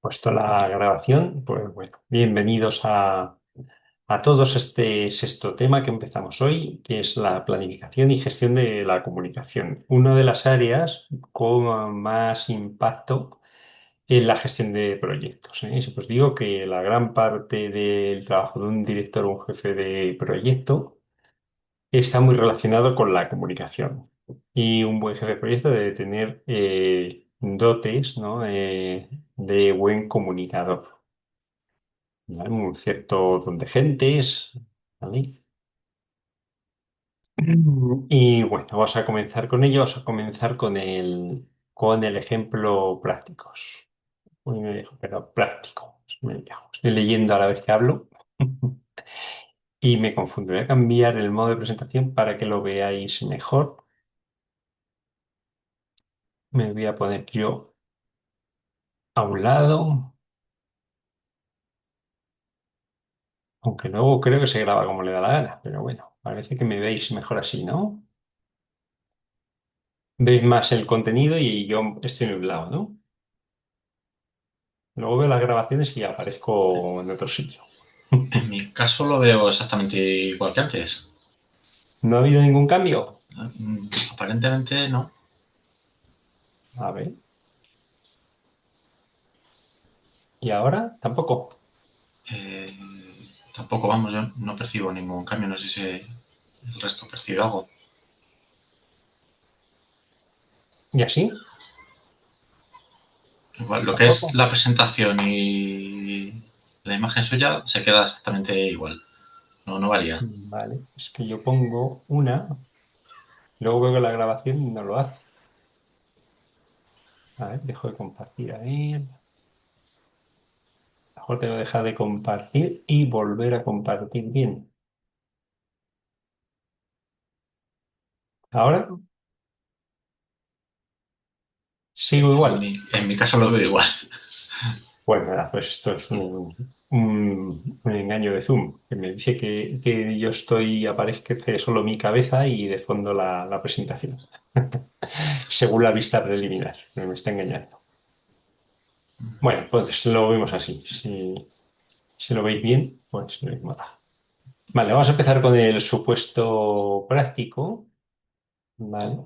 Puesto la grabación, pues bueno, bienvenidos a todos este sexto tema que empezamos hoy, que es la planificación y gestión de la comunicación. Una de las áreas con más impacto en la gestión de proyectos, ¿eh? Si os digo que la gran parte del trabajo de un director o un jefe de proyecto está muy relacionado con la comunicación. Y un buen jefe de proyecto debe tener dotes, ¿no? De buen comunicador. ¿Vale? Un cierto don de gentes, ¿vale? Y bueno, vamos a comenzar con ello. Vamos a comenzar con el ejemplo prácticos. Uy, me dejo, pero práctico. Me dejo. Estoy leyendo a la vez que hablo y me confundo. Voy a cambiar el modo de presentación para que lo veáis mejor. Me voy a poner yo a un lado, aunque luego creo que se graba como le da la gana, pero bueno, parece que me veis mejor así, ¿no? Veis más el contenido y yo estoy en un lado, ¿no? Luego veo las grabaciones y aparezco en otro sitio. En mi caso lo veo exactamente igual que antes. ¿No ha habido ningún cambio? Aparentemente no. A ver. ¿Y ahora? Tampoco. Eh, Tampoco, vamos, yo no percibo ningún cambio. No sé si el resto percibe algo. ¿Y así? Igual, lo que es Tampoco. la presentación y la imagen suya se queda exactamente igual. No, no varía. Vale. Es que yo pongo una, luego veo que la grabación no lo hace. A ver, dejo de compartir. A ver. Mejor tengo que dejar de compartir y volver a compartir bien. Ahora sigo igual. En mi caso lo veo igual. Pues nada, pues esto es un engaño de Zoom, que me dice que yo estoy, aparece solo mi cabeza y de fondo la presentación, según la vista preliminar, me está engañando. Bueno, pues lo vemos así. Si lo veis bien, pues lo mismo da. Vale, vamos a empezar con el supuesto práctico. Vale.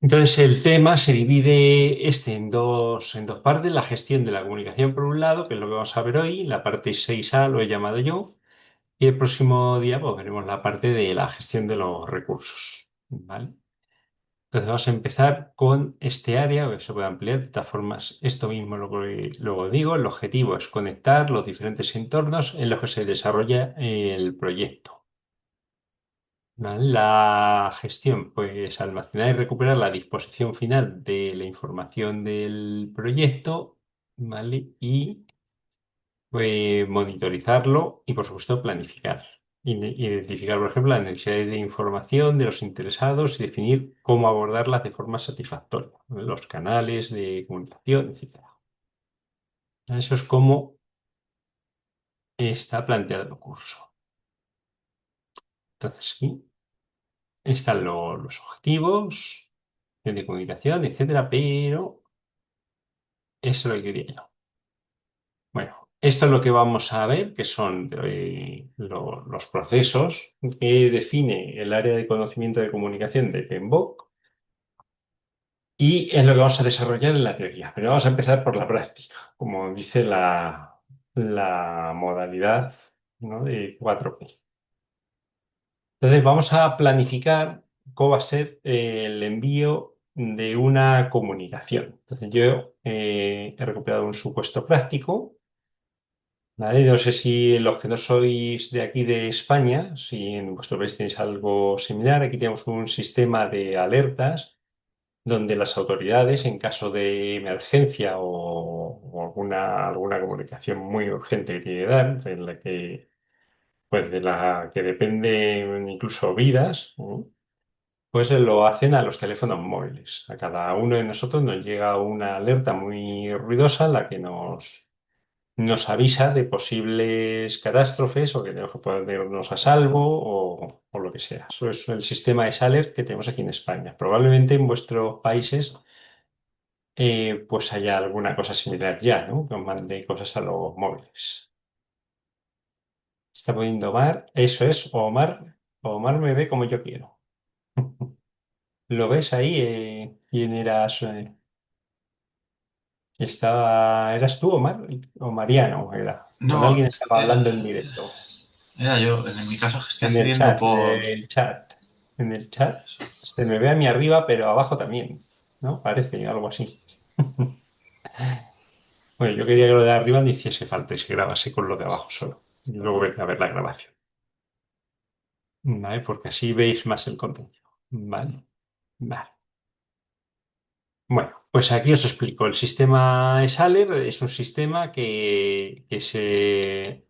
Entonces el tema se divide en dos partes, la gestión de la comunicación por un lado, que es lo que vamos a ver hoy, la parte 6A lo he llamado yo, y el próximo día pues, veremos la parte de la gestión de los recursos. ¿Vale? Entonces vamos a empezar con este área, que se puede ampliar de todas formas, esto mismo lo que luego digo, el objetivo es conectar los diferentes entornos en los que se desarrolla el proyecto. ¿Vale? La gestión, pues almacenar y recuperar la disposición final de la información del proyecto, ¿vale? Y monitorizarlo y, por supuesto, planificar. Identificar, por ejemplo, las necesidades de información de los interesados y definir cómo abordarlas de forma satisfactoria, ¿vale? Los canales de comunicación, etcétera. Eso es cómo está planteado el curso. Entonces, sí, están los objetivos de comunicación, etcétera, pero eso es lo que quería yo. Bueno, esto es lo que vamos a ver, que son los procesos que define el área de conocimiento de comunicación de PMBOK y es lo que vamos a desarrollar en la teoría. Pero vamos a empezar por la práctica, como dice la modalidad, ¿no? de 4P. Entonces, vamos a planificar cómo va a ser el envío de una comunicación. Entonces, yo he recuperado un supuesto práctico. ¿Vale? No sé si los que no sois de aquí de España, si en vuestro país tenéis algo similar, aquí tenemos un sistema de alertas donde las autoridades, en caso de emergencia o alguna comunicación muy urgente que tiene que dar, en la que, pues de la que dependen incluso vidas, ¿no? Pues lo hacen a los teléfonos móviles. A cada uno de nosotros nos llega una alerta muy ruidosa en la que nos avisa de posibles catástrofes o que tenemos que ponernos a salvo o lo que sea. Eso es el sistema de Alert que tenemos aquí en España. Probablemente en vuestros países pues haya alguna cosa similar ya, ¿no? Que os mande cosas a los móviles. Está poniendo Omar, eso es, Omar me ve como yo quiero. ¿Lo ves ahí? ¿Quién eras? ¿Eras tú, Omar? O Mariano era. Cuando No, alguien estaba hablando en directo. era yo. En mi caso, que estoy En el accediendo chat, por. en el chat. Se me ve a mí arriba, pero abajo también, ¿no? Parece algo así. Bueno, yo quería que lo de arriba no hiciese falta y se grabase con lo de abajo solo. Y luego ver a ver la grabación. ¿Vale? Porque así veis más el contenido. Vale, vale. Bueno, pues aquí os explico. El sistema ESALER es un sistema que se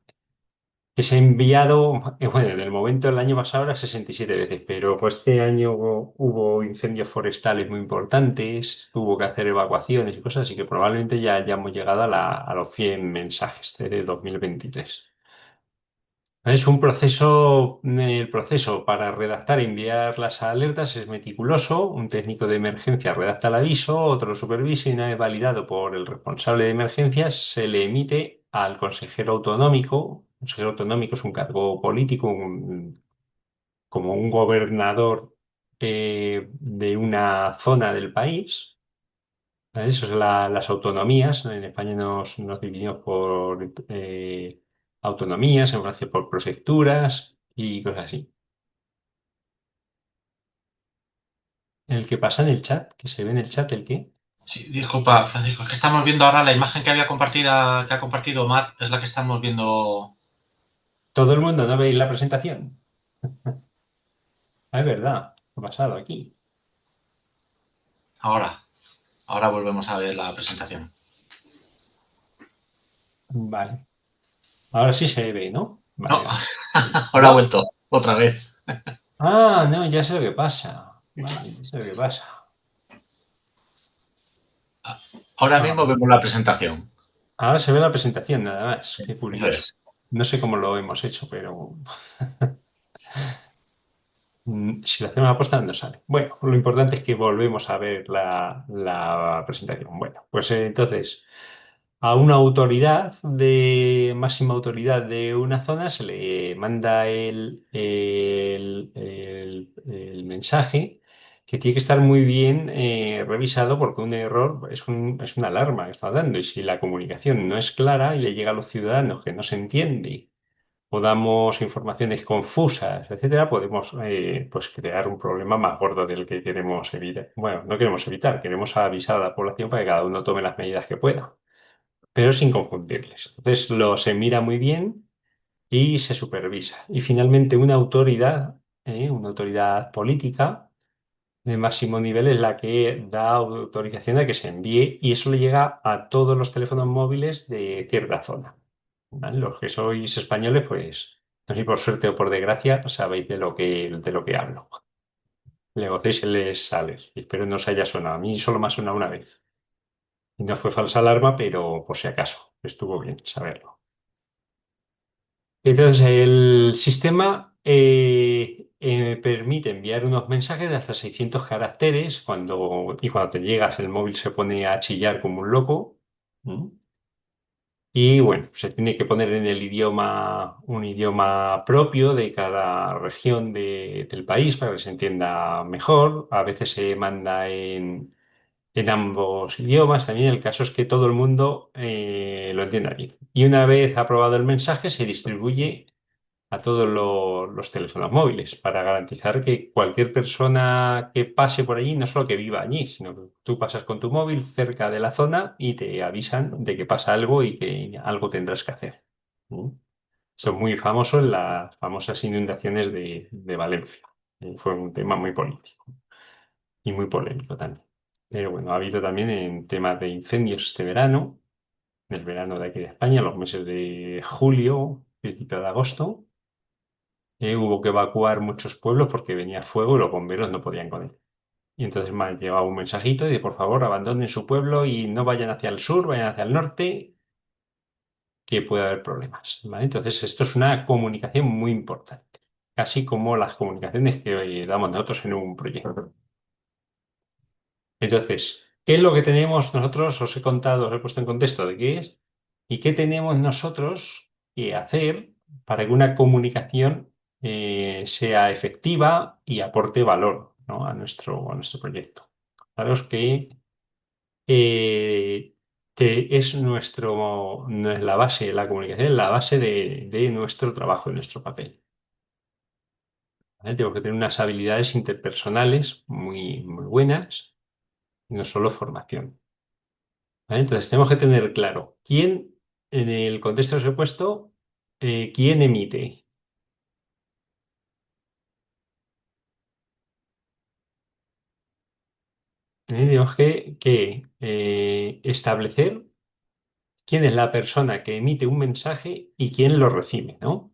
ha enviado, bueno, en el momento del año pasado era 67 veces, pero pues este año hubo incendios forestales muy importantes, hubo que hacer evacuaciones y cosas, así que probablemente ya hayamos llegado a los 100 mensajes de 2023. Es un proceso, el proceso para redactar y enviar las alertas es meticuloso. Un técnico de emergencia redacta el aviso, otro lo supervisa y una vez validado por el responsable de emergencias, se le emite al consejero autonómico. El consejero autonómico es un cargo político, como un gobernador de una zona del país. ¿Vale? Eso es las autonomías. En España nos dividimos por autonomías, en Francia por prefecturas y cosas así. El que pasa en el chat, que se ve en el chat, ¿el qué? Sí, disculpa, Francisco, es que estamos viendo ahora la imagen que ha compartido Omar, es la que estamos viendo Todo el mundo no veis la presentación. Ah, es verdad, ¿qué ha pasado aquí? ahora. Ahora volvemos a ver la presentación. Vale. Ahora sí se ve, ¿no? No, Vale, vale. ahora ha ¿No? vuelto, otra vez. Ah, no, ya sé lo que pasa. Vale, ya sé lo que pasa. Ahora Ah, mismo vemos la presentación. ahora se ve la presentación nada más. Qué Eso curioso. es. No sé cómo lo hemos hecho, pero si lo hacemos a posta no sale. Bueno, lo importante es que volvemos a ver la presentación. Bueno, pues entonces a una autoridad de máxima autoridad de una zona se le manda el mensaje que tiene que estar muy bien revisado porque un error es una alarma que está dando y si la comunicación no es clara y le llega a los ciudadanos que no se entiende o damos informaciones confusas, etcétera, podemos pues crear un problema más gordo del que queremos evitar. Bueno, no queremos evitar, queremos avisar a la población para que cada uno tome las medidas que pueda, pero sin confundirles. Entonces se mira muy bien y se supervisa. Y finalmente una autoridad política de máximo nivel es la que da autorización a que se envíe y eso le llega a todos los teléfonos móviles de cierta zona. ¿Vale? Los que sois españoles, pues, no sé si por suerte o por desgracia, sabéis de lo que hablo. Le gocéis y les sale. Espero no os haya sonado. A mí solo me ha sonado una vez. Y no fue falsa alarma, pero por si acaso, estuvo bien saberlo. Entonces, el sistema permite enviar unos mensajes de hasta 600 caracteres y cuando te llegas el móvil se pone a chillar como un loco. ¿Mm? Y bueno, se tiene que poner en un idioma propio de cada región del país para que se entienda mejor. A veces se manda en ambos idiomas. También el caso es que todo el mundo lo entienda bien. Y una vez aprobado el mensaje, se distribuye a todos los teléfonos móviles para garantizar que cualquier persona que pase por allí, no solo que viva allí, sino que tú pasas con tu móvil cerca de la zona y te avisan de que pasa algo y que algo tendrás que hacer. ¿Mm? Esto es muy famoso en las famosas inundaciones de Valencia. Fue un tema muy político y muy polémico también. Pero bueno, ha habido también en temas de incendios este verano, el verano de aquí de España, los meses de julio, principio de agosto. Hubo que evacuar muchos pueblos porque venía fuego y los bomberos no podían con él. Y entonces me ha llegado un mensajito de por favor abandonen su pueblo y no vayan hacia el sur, vayan hacia el norte, que puede haber problemas. ¿Vale? Entonces esto es una comunicación muy importante, casi como las comunicaciones que damos nosotros en un proyecto. Entonces, ¿Qué es lo que tenemos nosotros? Os he contado, os he puesto en contexto de qué es y qué tenemos nosotros que hacer para que una comunicación sea efectiva y aporte valor, ¿no? a nuestro proyecto. Claro eh, que es no es la base, la comunicación es la base de nuestro trabajo, de nuestro papel. ¿Vale? Tenemos que tener unas habilidades interpersonales muy buenas, no solo formación. ¿Vale? Entonces tenemos que tener claro quién, en el contexto que os he puesto, quién emite. Tenemos que establecer quién es la persona que emite un mensaje y quién lo recibe, ¿no?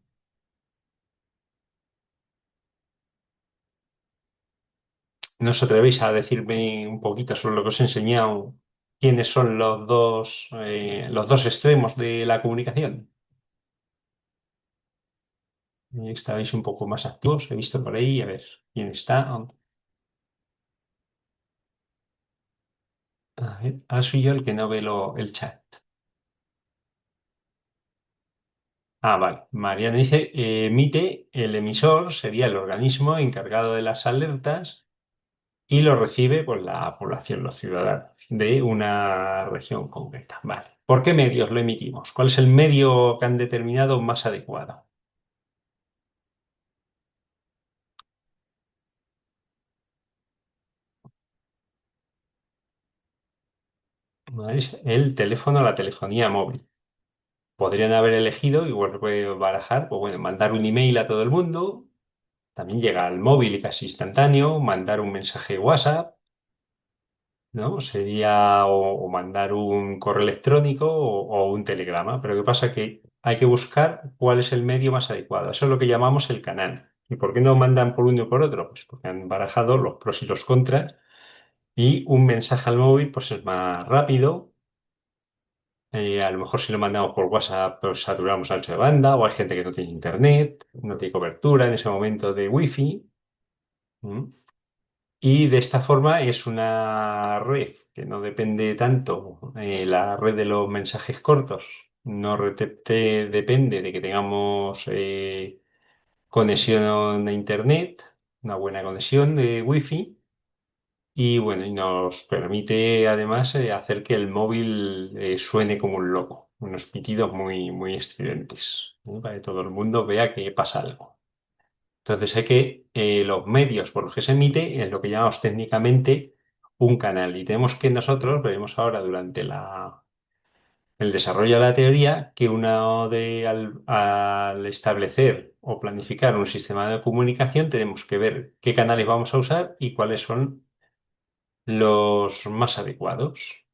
¿No os atrevéis a decirme un poquito sobre lo que os he enseñado, quiénes son los dos extremos de la comunicación? Estabais un poco más activos, he visto por ahí, a ver quién está. A ver, ahora soy yo el que no ve el chat. Ah, vale. Mariana dice, emite el emisor, sería el organismo encargado de las alertas y lo recibe pues, la población, los ciudadanos de una región concreta. Vale. ¿Por qué medios lo emitimos? ¿Cuál es el medio que han determinado más adecuado? ¿No es el teléfono, la telefonía móvil? Podrían haber elegido, igual que puede barajar, pues bueno, mandar un email a todo el mundo, también llega al móvil y casi instantáneo, mandar un mensaje WhatsApp, ¿no? Sería o mandar un correo electrónico o un telegrama, pero ¿qué pasa? Que hay que buscar cuál es el medio más adecuado. Eso es lo que llamamos el canal. ¿Y por qué no mandan por uno y por otro? Pues porque han barajado los pros y los contras y un mensaje al móvil pues es más rápido. A lo mejor si lo mandamos por WhatsApp pues saturamos ancho de banda o hay gente que no tiene internet, no tiene cobertura en ese momento de wifi. ¿Mm? Y de esta forma es una red que no depende tanto, la red de los mensajes cortos, no depende de que tengamos conexión a Internet, una buena conexión de Wi-Fi, y bueno, y nos permite además hacer que el móvil suene como un loco, unos pitidos muy estridentes, ¿no? Para que todo el mundo vea que pasa algo. Entonces hay que los medios por los que se emite es lo que llamamos técnicamente un canal y tenemos que nosotros, veremos ahora durante el desarrollo de la teoría, que al establecer o planificar un sistema de comunicación tenemos que ver qué canales vamos a usar y cuáles son los más adecuados.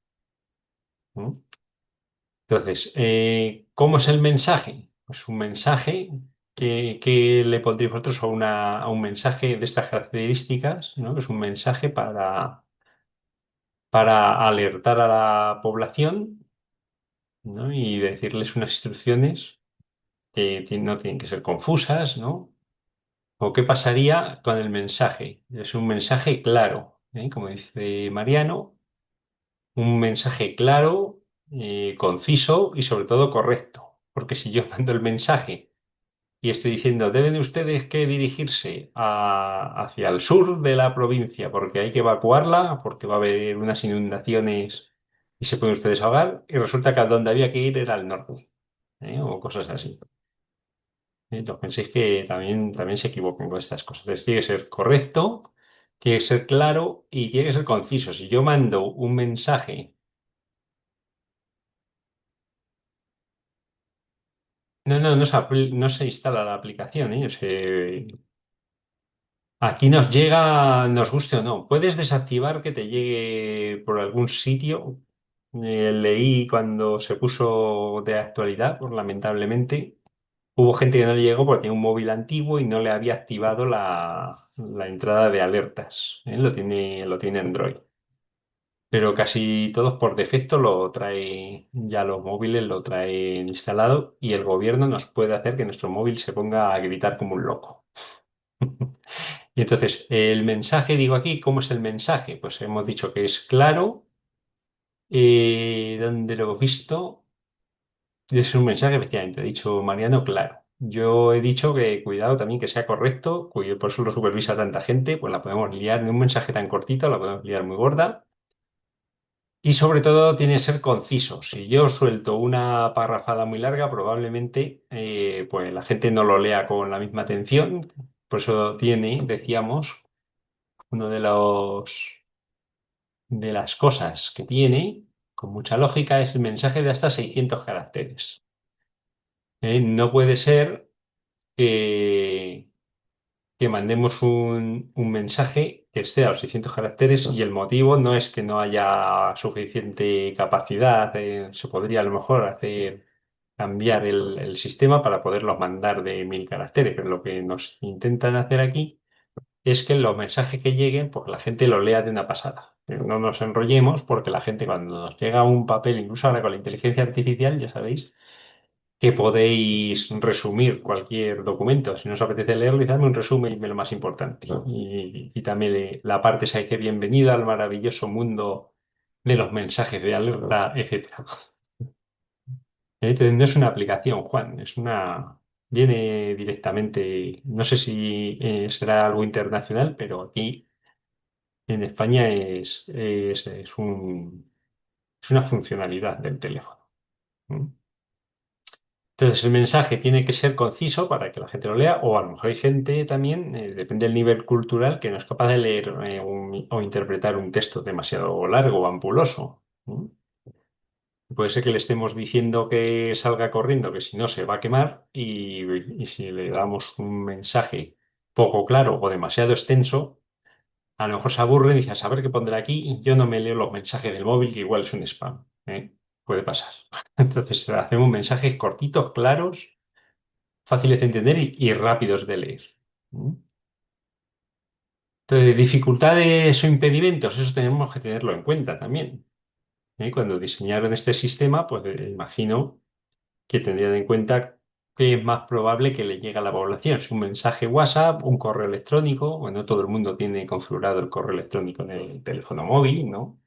¿No? Entonces, ¿cómo es el mensaje? Pues un mensaje que le pondréis vosotros a un mensaje de estas características, ¿no? Es un mensaje para alertar a la población, ¿no? Y decirles unas instrucciones que no tienen que ser confusas, ¿no? ¿O qué pasaría con el mensaje? Es un mensaje claro, ¿eh? Como dice Mariano, un mensaje claro, conciso y sobre todo correcto. Porque si yo mando el mensaje y estoy diciendo, deben ustedes que dirigirse hacia el sur de la provincia porque hay que evacuarla, porque va a haber unas inundaciones y se pueden ustedes ahogar, y resulta que a donde había que ir era al norte, o cosas así. Entonces penséis que también se equivocan con estas cosas. Entonces tiene que ser correcto, tiene que ser claro y tiene que ser conciso. Si yo mando un mensaje. No se instala la aplicación, ¿eh? Aquí nos llega, nos guste o no. Puedes desactivar que te llegue por algún sitio. Leí cuando se puso de actualidad, pues lamentablemente hubo gente que no le llegó porque tenía un móvil antiguo y no le había activado la entrada de alertas. ¿Eh? Lo tiene Android. Pero casi todos por defecto lo trae, ya los móviles lo traen instalado y el gobierno nos puede hacer que nuestro móvil se ponga a gritar como un loco. Y entonces, el mensaje, digo aquí, ¿cómo es el mensaje? Pues hemos dicho que es claro, Donde lo he visto, es un mensaje, efectivamente, ha dicho Mariano, claro. Yo he dicho que cuidado también que sea correcto, por eso lo supervisa tanta gente, pues la podemos liar en un mensaje tan cortito, la podemos liar muy gorda. Y sobre todo tiene que ser conciso. Si yo suelto una parrafada muy larga, probablemente pues la gente no lo lea con la misma atención. Por eso tiene, decíamos, uno de las cosas que tiene, con mucha lógica, es el mensaje de hasta 600 caracteres. No puede ser que, que mandemos un mensaje que esté a los 600 caracteres y el motivo no es que no haya suficiente capacidad, se podría a lo mejor hacer cambiar el sistema para poderlos mandar de 1000 caracteres, pero lo que nos intentan hacer aquí es que los mensajes que lleguen, pues la gente los lea de una pasada. Pero no nos enrollemos porque la gente cuando nos llega un papel, incluso ahora con la inteligencia artificial, ya sabéis, que podéis resumir cualquier documento. Si no os apetece leerlo, dame un resumen y me lo más importante. Y también la parte esa de que bienvenido al maravilloso mundo de los mensajes de alerta, etcétera. Entonces, no es una aplicación, Juan, es una... Viene directamente, no sé si será algo internacional, pero aquí en España es una funcionalidad del teléfono. ¿Mm? Entonces el mensaje tiene que ser conciso para que la gente lo lea, o a lo mejor hay gente también, depende del nivel cultural, que no es capaz de leer o interpretar un texto demasiado largo o ampuloso. ¿Mm? Puede ser que le estemos diciendo que salga corriendo, que si no se va a quemar, y si le damos un mensaje poco claro o demasiado extenso, a lo mejor se aburre y dice, a saber qué pondrá aquí, y yo no me leo los mensajes del móvil, que igual es un spam. ¿Eh? Puede pasar. Entonces hacemos mensajes cortitos, claros, fáciles de entender y rápidos de leer. ¿Mm? Entonces, dificultades o impedimentos, eso tenemos que tenerlo en cuenta también. Cuando diseñaron este sistema, pues imagino que tendrían en cuenta que es más probable que le llegue a la población. Si un mensaje WhatsApp, un correo electrónico, bueno, todo el mundo tiene configurado el correo electrónico en el teléfono móvil, ¿no?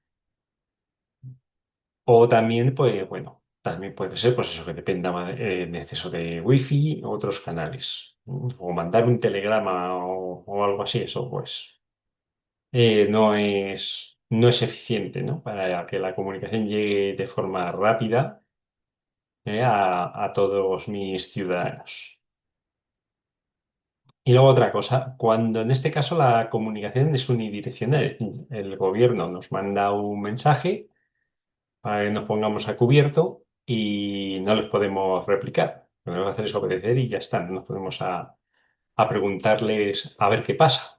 O también, pues bueno, también puede ser, pues eso, que dependa en exceso de wifi o otros canales. O mandar un telegrama o algo así, eso pues no es eficiente, ¿no? Para que la comunicación llegue de forma rápida a todos mis ciudadanos. Y luego otra cosa, cuando en este caso la comunicación es unidireccional, es decir, el gobierno nos manda un mensaje para que nos pongamos a cubierto y no les podemos replicar. Lo que vamos a hacer es obedecer y ya está, no nos podemos a preguntarles a ver qué pasa.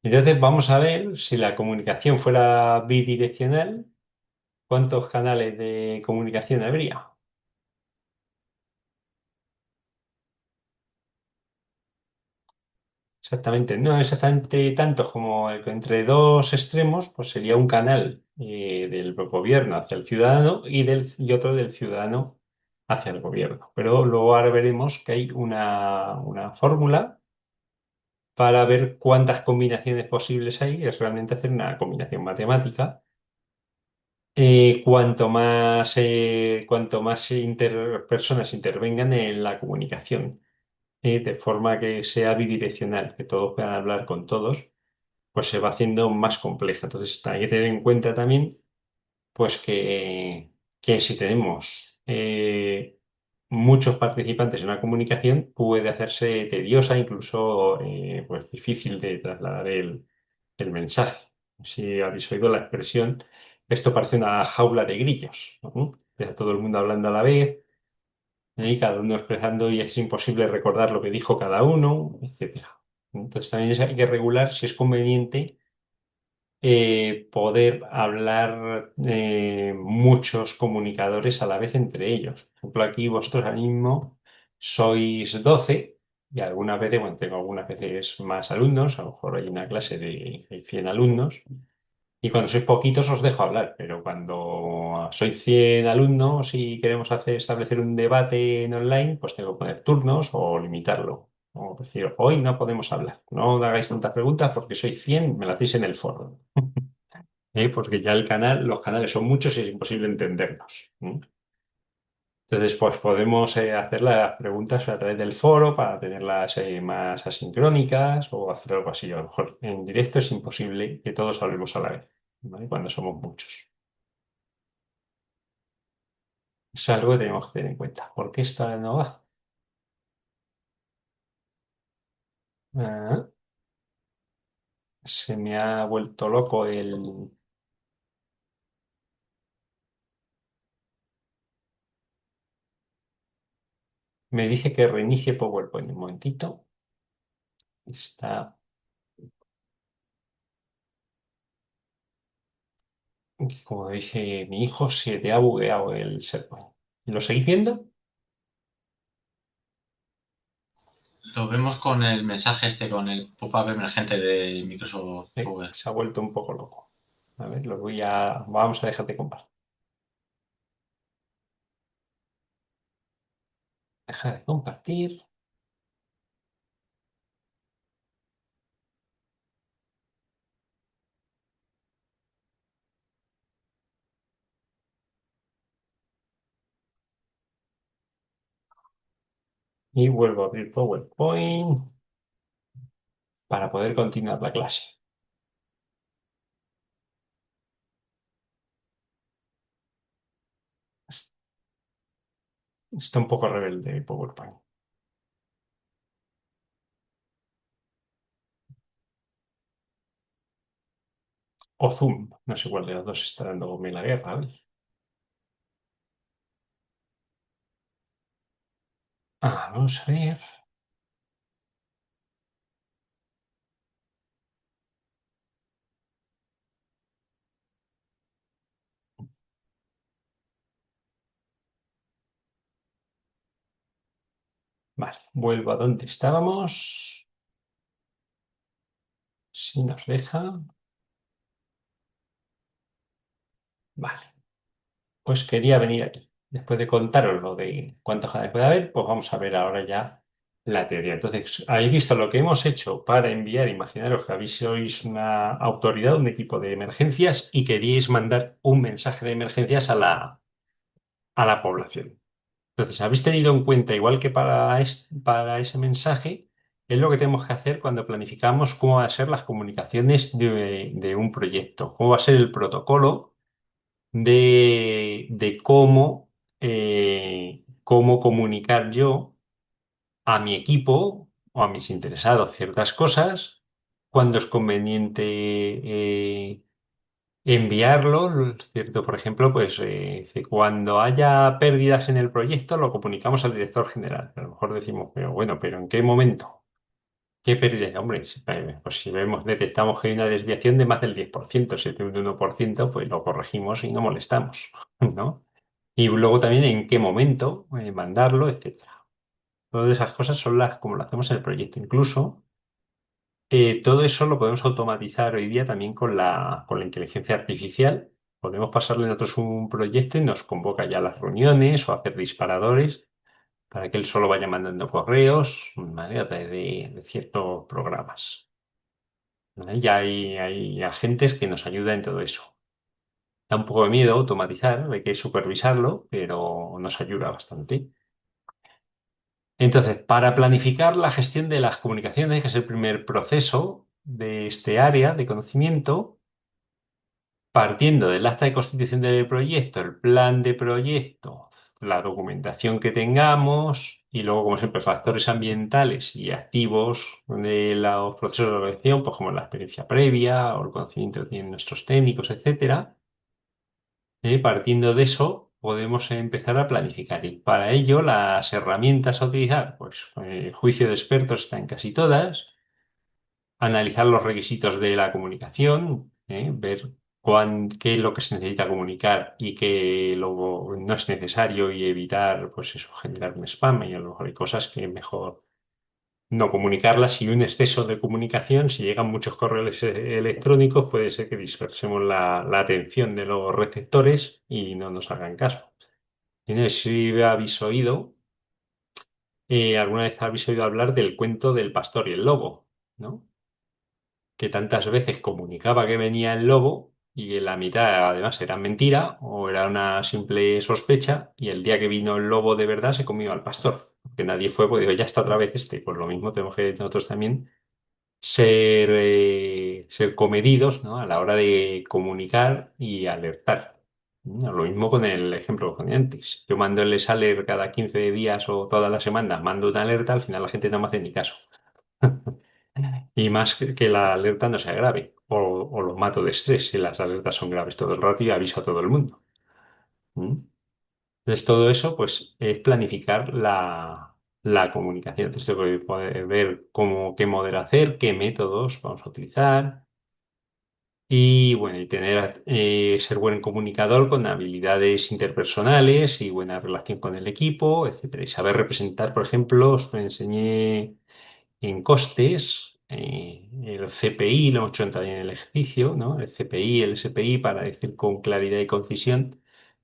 Entonces vamos a ver si la comunicación fuera bidireccional, ¿cuántos canales de comunicación habría? Exactamente, no exactamente tantos como entre dos extremos, pues sería un canal del gobierno hacia el ciudadano y otro del ciudadano hacia el gobierno. Pero luego ahora veremos que hay una fórmula para ver cuántas combinaciones posibles hay, es realmente hacer una combinación matemática. Cuanto más personas intervengan en la comunicación, de forma que sea bidireccional, que todos puedan hablar con todos, pues se va haciendo más compleja. Entonces, hay que tener en cuenta también, pues que si tenemos muchos participantes en una comunicación, puede hacerse tediosa, incluso pues difícil de trasladar el mensaje. Si habéis oído la expresión, esto parece una jaula de grillos, ¿no? Está todo el mundo hablando a la vez, y cada uno expresando y es imposible recordar lo que dijo cada uno, etcétera. Entonces también hay que regular si es conveniente poder hablar muchos comunicadores a la vez entre ellos. Por ejemplo, aquí vosotros ahora mismo sois 12 y algunas veces, bueno, tengo algunas veces más alumnos, a lo mejor hay una clase de 100 alumnos y cuando sois poquitos os dejo hablar, pero cuando sois 100 alumnos y queremos establecer un debate en online, pues tengo que poner turnos o limitarlo. O decir, hoy no podemos hablar, no hagáis tantas preguntas porque sois 100, me lo hacéis en el foro. Porque ya los canales son muchos y es imposible entenderlos. Entonces, pues podemos hacer las preguntas a través del foro para tenerlas más asincrónicas o hacer algo así. A lo mejor en directo es imposible que todos hablemos a la vez, ¿vale? Cuando somos muchos. Es algo que tenemos que tener en cuenta. ¿Por qué esta no va? Ah, se me ha vuelto loco el... Me dice que reinicie PowerPoint. Un momentito. Está, como dice mi hijo, se te ha bugueado el SharePoint. ¿Lo seguís viendo? Lo vemos con el mensaje este, con el pop-up emergente de Microsoft Power. Se ha vuelto un poco loco. A ver, lo voy a... Vamos a dejar de compartir. Deja de compartir y vuelvo a abrir PowerPoint para poder continuar la clase. Está un poco rebelde PowerPoint. O Zoom. No sé cuál de los dos está dándome la guerra hoy. Vamos a ver. Vale, vuelvo a donde estábamos. Si nos deja. Vale. Pues quería venir aquí. Después de contaros lo de cuántos canales puede haber, pues vamos a ver ahora ya la teoría. Entonces, habéis visto lo que hemos hecho para enviar, imaginaros que sois una autoridad, un equipo de emergencias y queríais mandar un mensaje de emergencias a la población. Entonces, habéis tenido en cuenta, igual que para ese mensaje, es lo que tenemos que hacer cuando planificamos cómo van a ser las comunicaciones de un proyecto, cómo va a ser el protocolo de cómo comunicar yo a mi equipo o a mis interesados ciertas cosas, cuando es conveniente enviarlo, ¿cierto? Por ejemplo, pues que cuando haya pérdidas en el proyecto lo comunicamos al director general. A lo mejor decimos, pero bueno, ¿pero en qué momento? ¿Qué pérdida? Hombre, pues si vemos, detectamos que hay una desviación de más del 10%, si es de un 1%, pues lo corregimos y no molestamos, ¿no? Y luego también en qué momento mandarlo, etcétera. Todas esas cosas son las como lo hacemos en el proyecto. Incluso todo eso lo podemos automatizar hoy día también con la inteligencia artificial. Podemos pasarle a nosotros un proyecto y nos convoca ya a las reuniones o hacer disparadores para que él solo vaya mandando correos, ¿vale? A través de ciertos programas. ¿Vale? Ya hay agentes que nos ayudan en todo eso. Da un poco de miedo automatizar, hay que supervisarlo, pero nos ayuda bastante. Entonces, para planificar la gestión de las comunicaciones, que es el primer proceso de este área de conocimiento, partiendo del acta de constitución del proyecto, el plan de proyecto, la documentación que tengamos y luego, como siempre, factores ambientales y activos de los procesos de organización, pues como la experiencia previa o el conocimiento que tienen nuestros técnicos, etcétera. Partiendo de eso, podemos empezar a planificar. Y para ello, las herramientas a utilizar, pues juicio de expertos está en casi todas, analizar los requisitos de la comunicación, ver qué es lo que se necesita comunicar y qué luego no es necesario y evitar, pues eso, generar un spam. Y a lo mejor hay cosas que mejor no comunicarlas y un exceso de comunicación, si llegan muchos correos electrónicos, puede ser que dispersemos la atención de los receptores y no nos hagan caso. Y no sé si habéis oído, alguna vez habéis oído hablar del cuento del pastor y el lobo, ¿no? Que tantas veces comunicaba que venía el lobo y la mitad además era mentira o era una simple sospecha y el día que vino el lobo de verdad se comió al pastor. Que nadie fue, pues digo, ya está otra vez este. Pues lo mismo tenemos que nosotros también ser comedidos, ¿no? A la hora de comunicar y alertar. ¿No? Lo mismo con el ejemplo que ponía antes. Yo mando el alert cada 15 días o todas las semanas, mando una alerta, al final la gente no me hace ni caso. Y más que la alerta no sea grave, o lo mato de estrés si las alertas son graves todo el rato y aviso a todo el mundo. ¿Mm? Entonces, todo eso, pues, es planificar la comunicación. Entonces, tengo que poder ver qué modelo hacer, qué métodos vamos a utilizar. Y bueno, y ser buen comunicador con habilidades interpersonales y buena relación con el equipo, etcétera. Y saber representar, por ejemplo, os enseñé en costes, el CPI, lo hemos hecho también en el ejercicio, ¿no? El CPI, el SPI, para decir con claridad y concisión,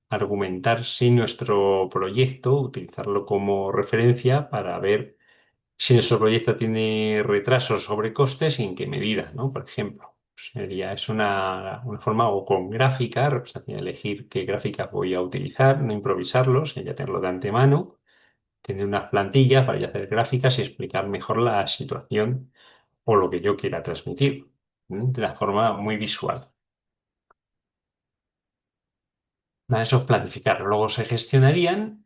argumentar si nuestro proyecto, utilizarlo como referencia para ver si nuestro proyecto tiene retrasos sobre costes y en qué medida, ¿no? Por ejemplo, es una forma o con gráfica, representación, elegir qué gráficas voy a utilizar, no improvisarlos, ya tenerlo de antemano, tener unas plantillas para ya hacer gráficas y explicar mejor la situación o lo que yo quiera transmitir, de la forma muy visual. Eso es planificar. Luego se gestionarían.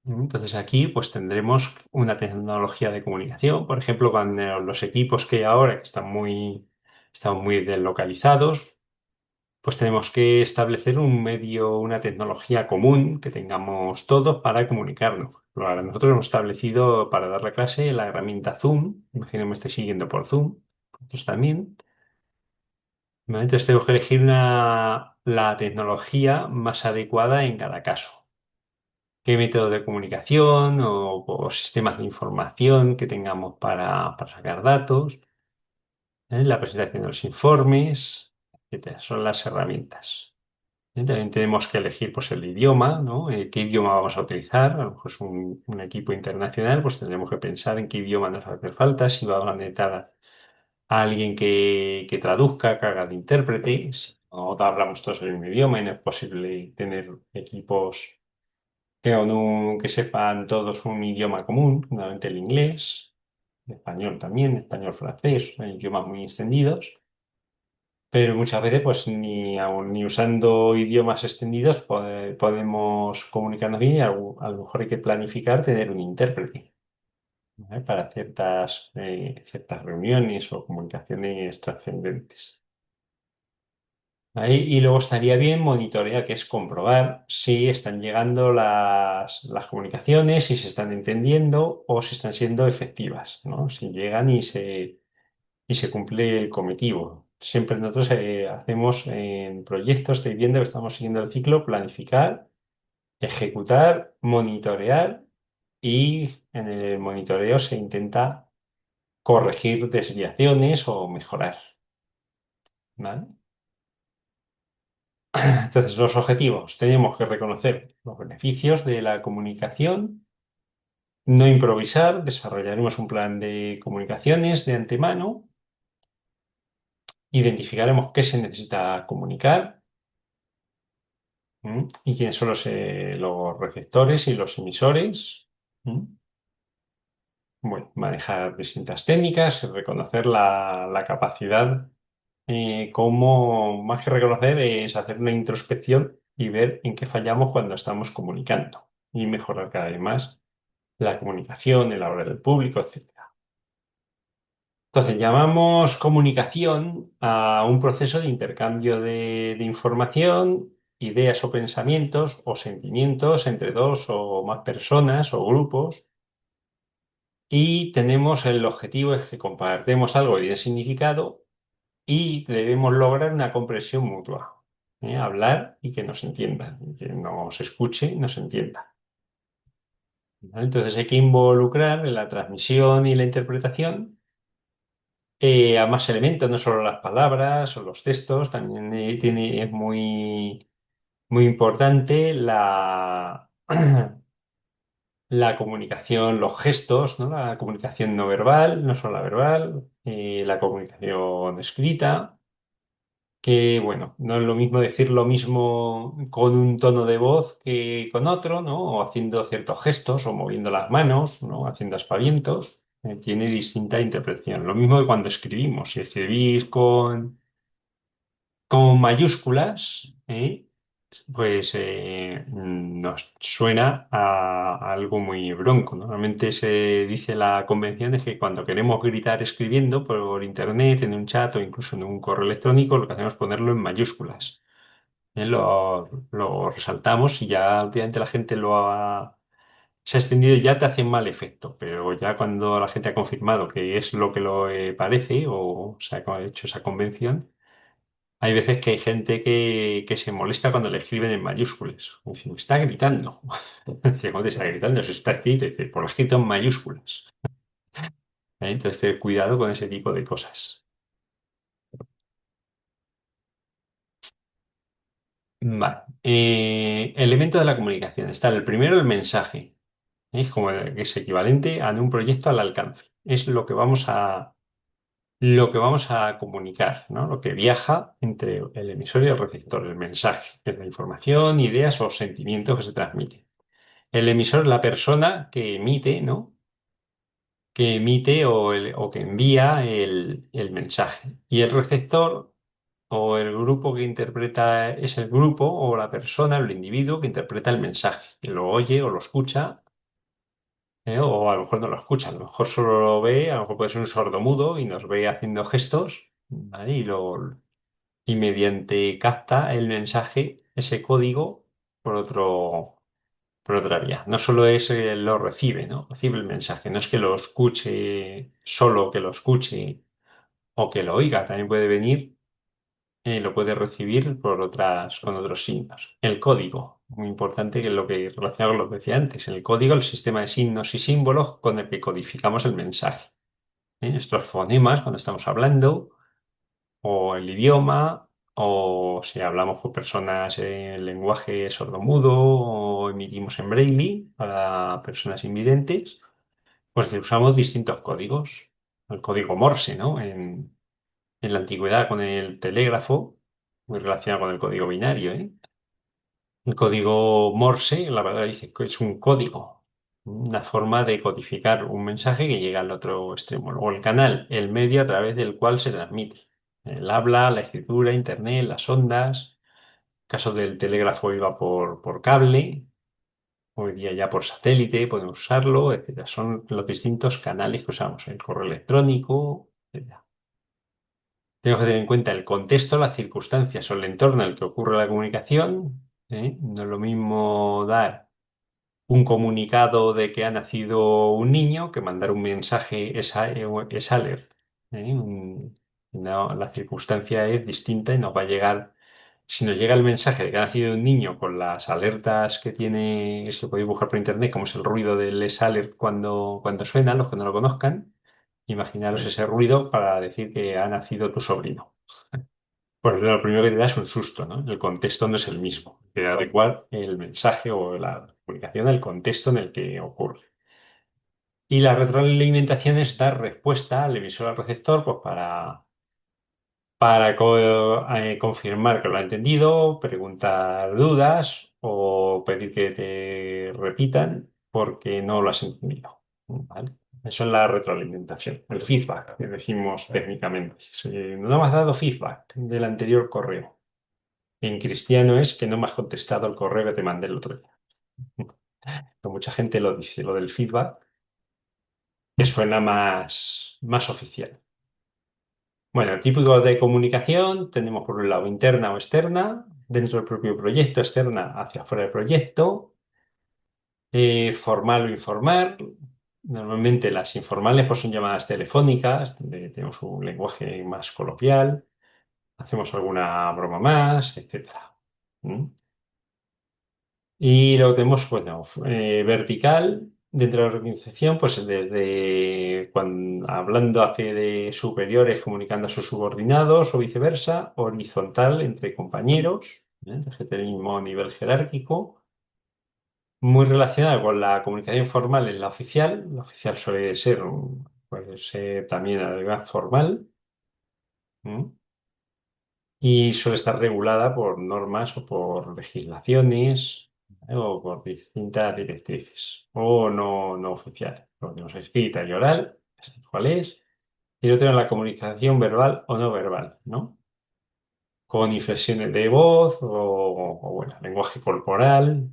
Entonces aquí pues tendremos una tecnología de comunicación, por ejemplo, con los equipos que hay ahora que están muy deslocalizados, pues tenemos que establecer un medio, una tecnología común que tengamos todos para comunicarnos. Ahora, nosotros hemos establecido para dar la clase la herramienta Zoom, imagino que me esté siguiendo por Zoom, vosotros también. ¿Vale? Entonces tengo que elegir la tecnología más adecuada en cada caso. ¿Qué método de comunicación o sistemas de información que tengamos para sacar datos? La presentación de los informes, etcétera? Son las herramientas. También tenemos que elegir pues, el idioma, ¿no? ¿Qué idioma vamos a utilizar? A lo mejor es un equipo internacional, pues tendremos que pensar en qué idioma nos hace falta, si vamos a necesitar a alguien que traduzca, que haga de intérprete. Si no hablamos todos el mismo idioma y no es posible tener equipos que sepan todos un idioma común, fundamentalmente el inglés, el español también, español-francés, hay idiomas muy extendidos. Pero muchas veces, pues ni, aun ni usando idiomas extendidos podemos comunicarnos bien y a lo mejor hay que planificar tener un intérprete, ¿vale? Para ciertas reuniones o comunicaciones trascendentes. Y luego estaría bien monitorear, que es comprobar si están llegando las comunicaciones, si se están entendiendo o si están siendo efectivas, ¿no? Si llegan y se cumple el cometido. Siempre nosotros hacemos en proyectos, estoy viendo que estamos siguiendo el ciclo, planificar, ejecutar, monitorear y en el monitoreo se intenta corregir desviaciones o mejorar, ¿vale? Entonces, los objetivos, tenemos que reconocer los beneficios de la comunicación, no improvisar, desarrollaremos un plan de comunicaciones de antemano, identificaremos qué se necesita comunicar. ¿Mm? ¿Y quiénes son los receptores y los emisores? ¿Mm? Bueno, manejar distintas técnicas, reconocer la capacidad, como más que reconocer es hacer una introspección y ver en qué fallamos cuando estamos comunicando y mejorar cada vez más la comunicación, el hablar del público, etcétera. Entonces, llamamos comunicación a un proceso de intercambio de información, ideas o pensamientos o sentimientos entre dos o más personas o grupos. Y tenemos el objetivo es que compartemos algo de significado y debemos lograr una comprensión mutua. Hablar y que nos entiendan, y que nos escuche y nos entienda. ¿Vale? Entonces hay que involucrar en la transmisión y la interpretación a más elementos, no solo las palabras o los textos, también es muy importante la comunicación, los gestos, ¿no? La comunicación no verbal, no solo la verbal, la comunicación escrita. que, bueno, no es lo mismo decir lo mismo con un tono de voz que con otro, ¿no? O haciendo ciertos gestos o moviendo las manos, ¿no? Haciendo aspavientos. Tiene distinta interpretación. Lo mismo que cuando escribimos. Si escribís con mayúsculas, pues nos suena a algo muy bronco. Normalmente se dice la convención es que cuando queremos gritar escribiendo por internet, en un chat o incluso en un correo electrónico, lo que hacemos es ponerlo en mayúsculas. Lo resaltamos y ya últimamente la gente se ha extendido y ya te hace mal efecto, pero ya cuando la gente ha confirmado que es lo que lo parece o se ha hecho esa convención, hay veces que hay gente que se molesta cuando le escriben en mayúsculas. Dice, me está gritando. Dice, ¿cómo te está gritando? Eso está escrito. Dice, por lo escrito en mayúsculas. Entonces, ten cuidado con ese tipo de cosas. Vale. Elementos de la comunicación. Está el primero, el mensaje. Es como que es equivalente a un proyecto al alcance. Es lo que vamos a comunicar, ¿no? Lo que viaja entre el emisor y el receptor, el mensaje, que es la información, ideas o sentimientos que se transmiten. El emisor es la persona que emite, ¿no? Que emite o que envía el mensaje. Y el receptor o el grupo que interpreta es el grupo o la persona, el individuo que interpreta el mensaje, que lo oye o lo escucha, o a lo mejor no lo escucha, a lo mejor solo lo ve, a lo mejor puede ser un sordomudo y nos ve haciendo gestos, ¿vale? Y mediante capta el mensaje, ese código, por por otra vía. No solo es lo recibe, ¿no? Recibe el mensaje. No es que lo escuche, solo que lo escuche o que lo oiga. También puede venir, lo puede recibir con otros signos. El código, muy importante, que es lo que relaciona con lo que decía antes. El código, el sistema de signos y símbolos con el que codificamos el mensaje. Estos fonemas, cuando estamos hablando, o el idioma, o si hablamos con personas en lenguaje sordomudo o emitimos en braille para personas invidentes, pues usamos distintos códigos. El código Morse, ¿no? En la antigüedad con el telégrafo, muy relacionado con el código binario, ¿eh? El código Morse, la verdad dice que es un código, una forma de codificar un mensaje que llega al otro extremo. Luego el canal, el medio a través del cual se transmite. El habla, la escritura, internet, las ondas. En caso del telégrafo iba por cable, hoy día ya por satélite, podemos usarlo, etcétera. Son los distintos canales que usamos, el correo electrónico, etcétera. Tenemos que tener en cuenta el contexto, las circunstancias o el entorno en el que ocurre la comunicación. No es lo mismo dar un comunicado de que ha nacido un niño que mandar un mensaje es alert. La circunstancia es distinta y nos va a llegar, si nos llega el mensaje de que ha nacido un niño con las alertas que tiene, se puede buscar por internet, como es el ruido del es alert cuando suena, los que no lo conozcan, imaginaros ese ruido para decir que ha nacido tu sobrino. Pues lo primero que te da es un susto, ¿no? El contexto no es el mismo. Te da igual el mensaje o la comunicación, el contexto en el que ocurre. Y la retroalimentación es dar respuesta al emisor al receptor, pues para confirmar que lo ha entendido, preguntar dudas o pedir que te repitan porque no lo has entendido. ¿Vale? Eso es la retroalimentación, el feedback que decimos técnicamente. Si no me has dado feedback del anterior correo. En cristiano es que no me has contestado el correo que te mandé el otro día. Mucha gente lo dice, lo del feedback, que suena más oficial. Bueno, típico de comunicación, tenemos por un lado interna o externa, dentro del propio proyecto, externa hacia afuera del proyecto, formal o informal. Normalmente las informales pues, son llamadas telefónicas, donde tenemos un lenguaje más coloquial, hacemos alguna broma más, etcétera. ¿Mm? Y luego tenemos, bueno, vertical dentro de la organización, pues desde cuando, hablando hacia de superiores, comunicando a sus subordinados o viceversa, horizontal entre compañeros, desde el mismo nivel jerárquico, muy relacionada con la comunicación formal en la oficial suele ser, puede ser también además formal. ¿Mm? y suele estar regulada por normas o por legislaciones, o por distintas directrices o no oficiales. Lo tenemos escrita y oral, ¿sabes cuál es? Y lo tenemos la comunicación verbal o no verbal, ¿no? Con inflexiones de voz bueno, lenguaje corporal.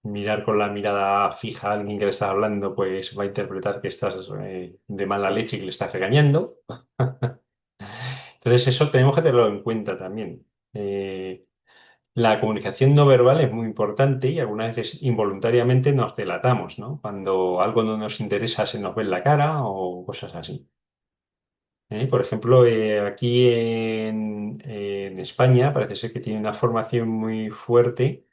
Mirar con la mirada fija a alguien que le está hablando, pues va a interpretar que estás de mala leche y que le estás regañando. Entonces eso tenemos que tenerlo en cuenta también. La comunicación no verbal es muy importante y algunas veces involuntariamente nos delatamos, ¿no? Cuando algo no nos interesa se nos ve en la cara o cosas así. Por ejemplo, aquí en España parece ser que tiene una formación muy fuerte,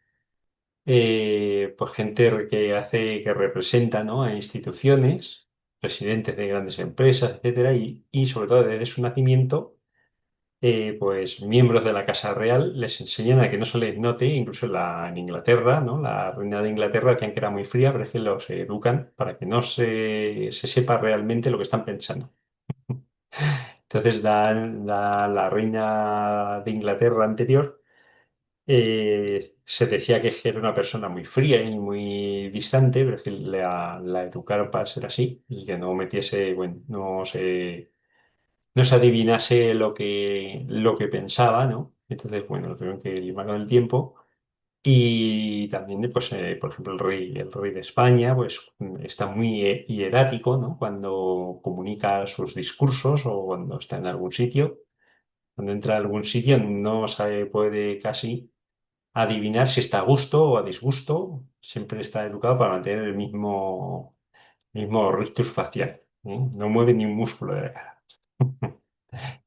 pues gente que representa, ¿no? A instituciones, presidentes de grandes empresas, etcétera, y sobre todo desde su nacimiento, pues miembros de la Casa Real les enseñan a que no se les note, incluso en Inglaterra, ¿no? La reina de Inglaterra decían que era muy fría, pero es que los educan para que no se sepa realmente lo que están pensando. Entonces, la reina de Inglaterra anterior se decía que era una persona muy fría y muy distante, pero es que la educaron para ser así y que no metiese, bueno, no se adivinase lo que pensaba, ¿no? Entonces, bueno, lo tuvieron que limar con el tiempo. Y también, pues, por ejemplo, el rey de España, pues, está muy hierático, ¿no? Cuando comunica sus discursos o cuando está en algún sitio. Cuando entra a algún sitio no se puede casi adivinar si está a gusto o a disgusto. Siempre está educado para mantener el mismo rictus facial, ¿eh? No mueve ni un músculo de la cara.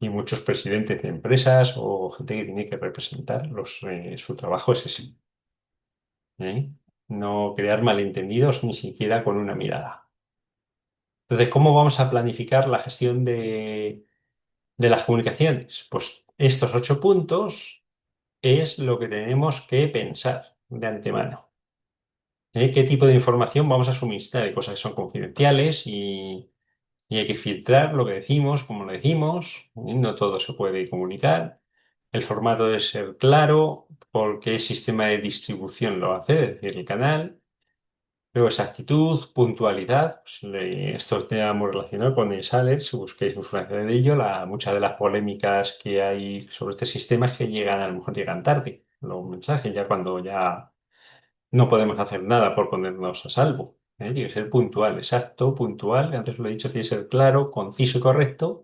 Y muchos presidentes de empresas o gente que tiene que representar su trabajo es ese, ¿eh? No crear malentendidos ni siquiera con una mirada. Entonces, ¿cómo vamos a planificar la gestión de las comunicaciones? Pues estos 8 puntos es lo que tenemos que pensar de antemano. ¿Qué tipo de información vamos a suministrar? Hay cosas que son confidenciales y hay que filtrar lo que decimos, cómo lo decimos. No todo se puede comunicar. El formato debe ser claro, por qué sistema de distribución lo va a hacer, es decir, el canal. Luego exactitud, puntualidad. Pues, esto está muy relacionado con el Saler, si busquéis información de ello. Muchas de las polémicas que hay sobre este sistema es que a lo mejor llegan tarde los mensajes, ya cuando ya no podemos hacer nada por ponernos a salvo. Tiene que ser puntual, exacto, puntual. Antes lo he dicho, tiene que ser claro, conciso y correcto.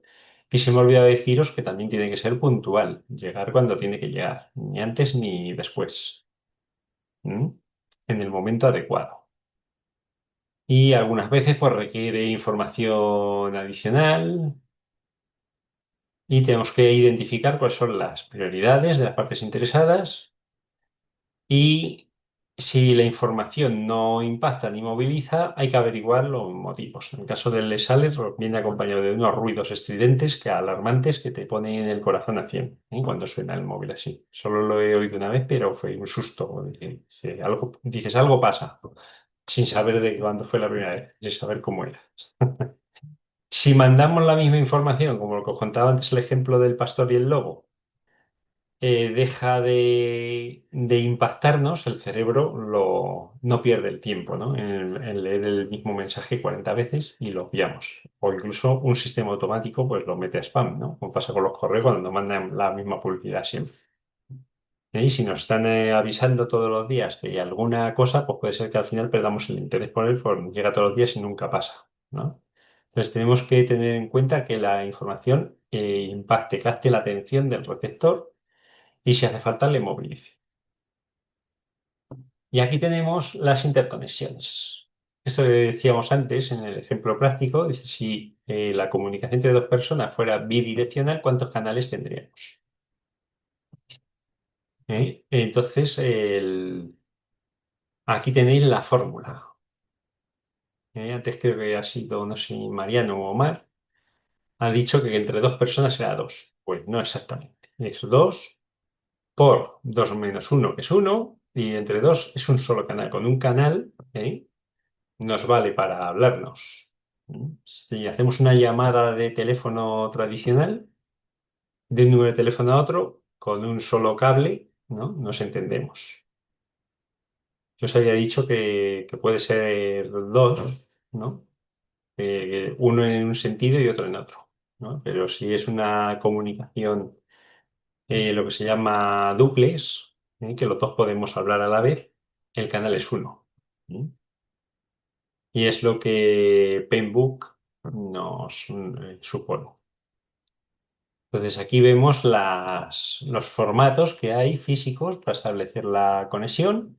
Y se me ha olvidado deciros que también tiene que ser puntual, llegar cuando tiene que llegar, ni antes ni después, ¿m? En el momento adecuado. Y algunas veces pues requiere información adicional y tenemos que identificar cuáles son las prioridades de las partes interesadas. Y si la información no impacta ni moviliza, hay que averiguar los motivos. En el caso del Lesaler, viene acompañado de unos ruidos estridentes, alarmantes, que te ponen el corazón a 100, ¿eh? Cuando suena el móvil así. Solo lo he oído una vez, pero fue un susto. Dices, algo pasa, sin saber de cuándo fue la primera vez, sin saber cómo era. Si mandamos la misma información, como lo que os contaba antes, el ejemplo del pastor y el lobo, deja de impactarnos, el cerebro no pierde el tiempo, ¿no? En leer el mismo mensaje 40 veces y lo obviamos. O incluso un sistema automático pues lo mete a spam, ¿no? Como pasa con los correos cuando nos mandan la misma publicidad siempre. Y si nos están avisando todos los días de alguna cosa, pues puede ser que al final perdamos el interés por él, porque llega todos los días y nunca pasa, ¿no? Entonces tenemos que tener en cuenta que la información impacte, capte la atención del receptor y si hace falta le movilice. Y aquí tenemos las interconexiones. Esto que decíamos antes en el ejemplo práctico, dice, si la comunicación entre dos personas fuera bidireccional, ¿cuántos canales tendríamos? Entonces, aquí tenéis la fórmula. Antes creo que ha sido, no sé, Mariano o Omar, ha dicho que entre dos personas era dos. Pues no exactamente. Es dos por 2 menos uno, que es uno, y entre dos es un solo canal. Con un canal, nos vale para hablarnos. Si hacemos una llamada de teléfono tradicional, de un número de teléfono a otro, con un solo cable, ¿no? Nos entendemos. Yo os había dicho que puede ser dos, ¿no? Uno en un sentido y otro en otro, ¿no? Pero si es una comunicación, lo que se llama duplex, que los dos podemos hablar a la vez, el canal es uno. ¿Mm? Y es lo que Penbook nos supone. Entonces aquí vemos los formatos que hay físicos para establecer la conexión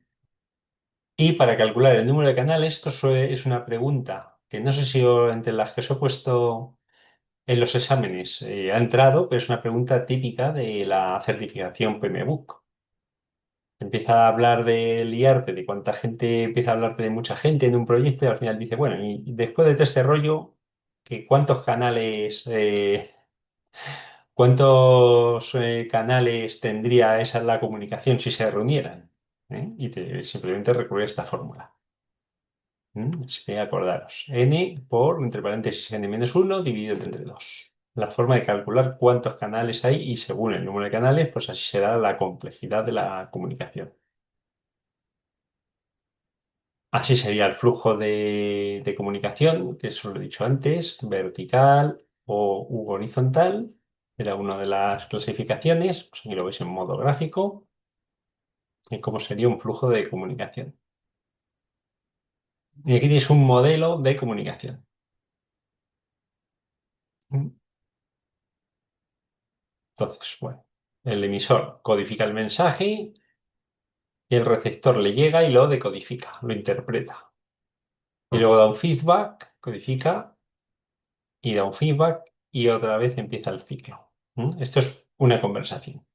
y para calcular el número de canales. Es una pregunta que no sé si entre las que os he puesto en los exámenes ha entrado, pero es una pregunta típica de la certificación PMBOK. Empieza a hablar del IARPE, de cuánta gente, empieza a hablar de mucha gente en un proyecto y al final dice, bueno, y después de todo este rollo, ¿cuántos canales, cuántos canales tendría esa la comunicación si se reunieran? Y simplemente recurrir a esta fórmula. Así que acordaros, n por, entre paréntesis, n-1 dividido entre 2. La forma de calcular cuántos canales hay y según el número de canales, pues así será la complejidad de la comunicación. Así sería el flujo de comunicación, que eso lo he dicho antes, vertical o u horizontal. Era una de las clasificaciones, pues aquí lo veis en modo gráfico, y cómo sería un flujo de comunicación. Y aquí tienes un modelo de comunicación. Entonces, bueno, el emisor codifica el mensaje y el receptor le llega y lo decodifica, lo interpreta. Y luego da un feedback, codifica y da un feedback y otra vez empieza el ciclo. Esto es una conversación.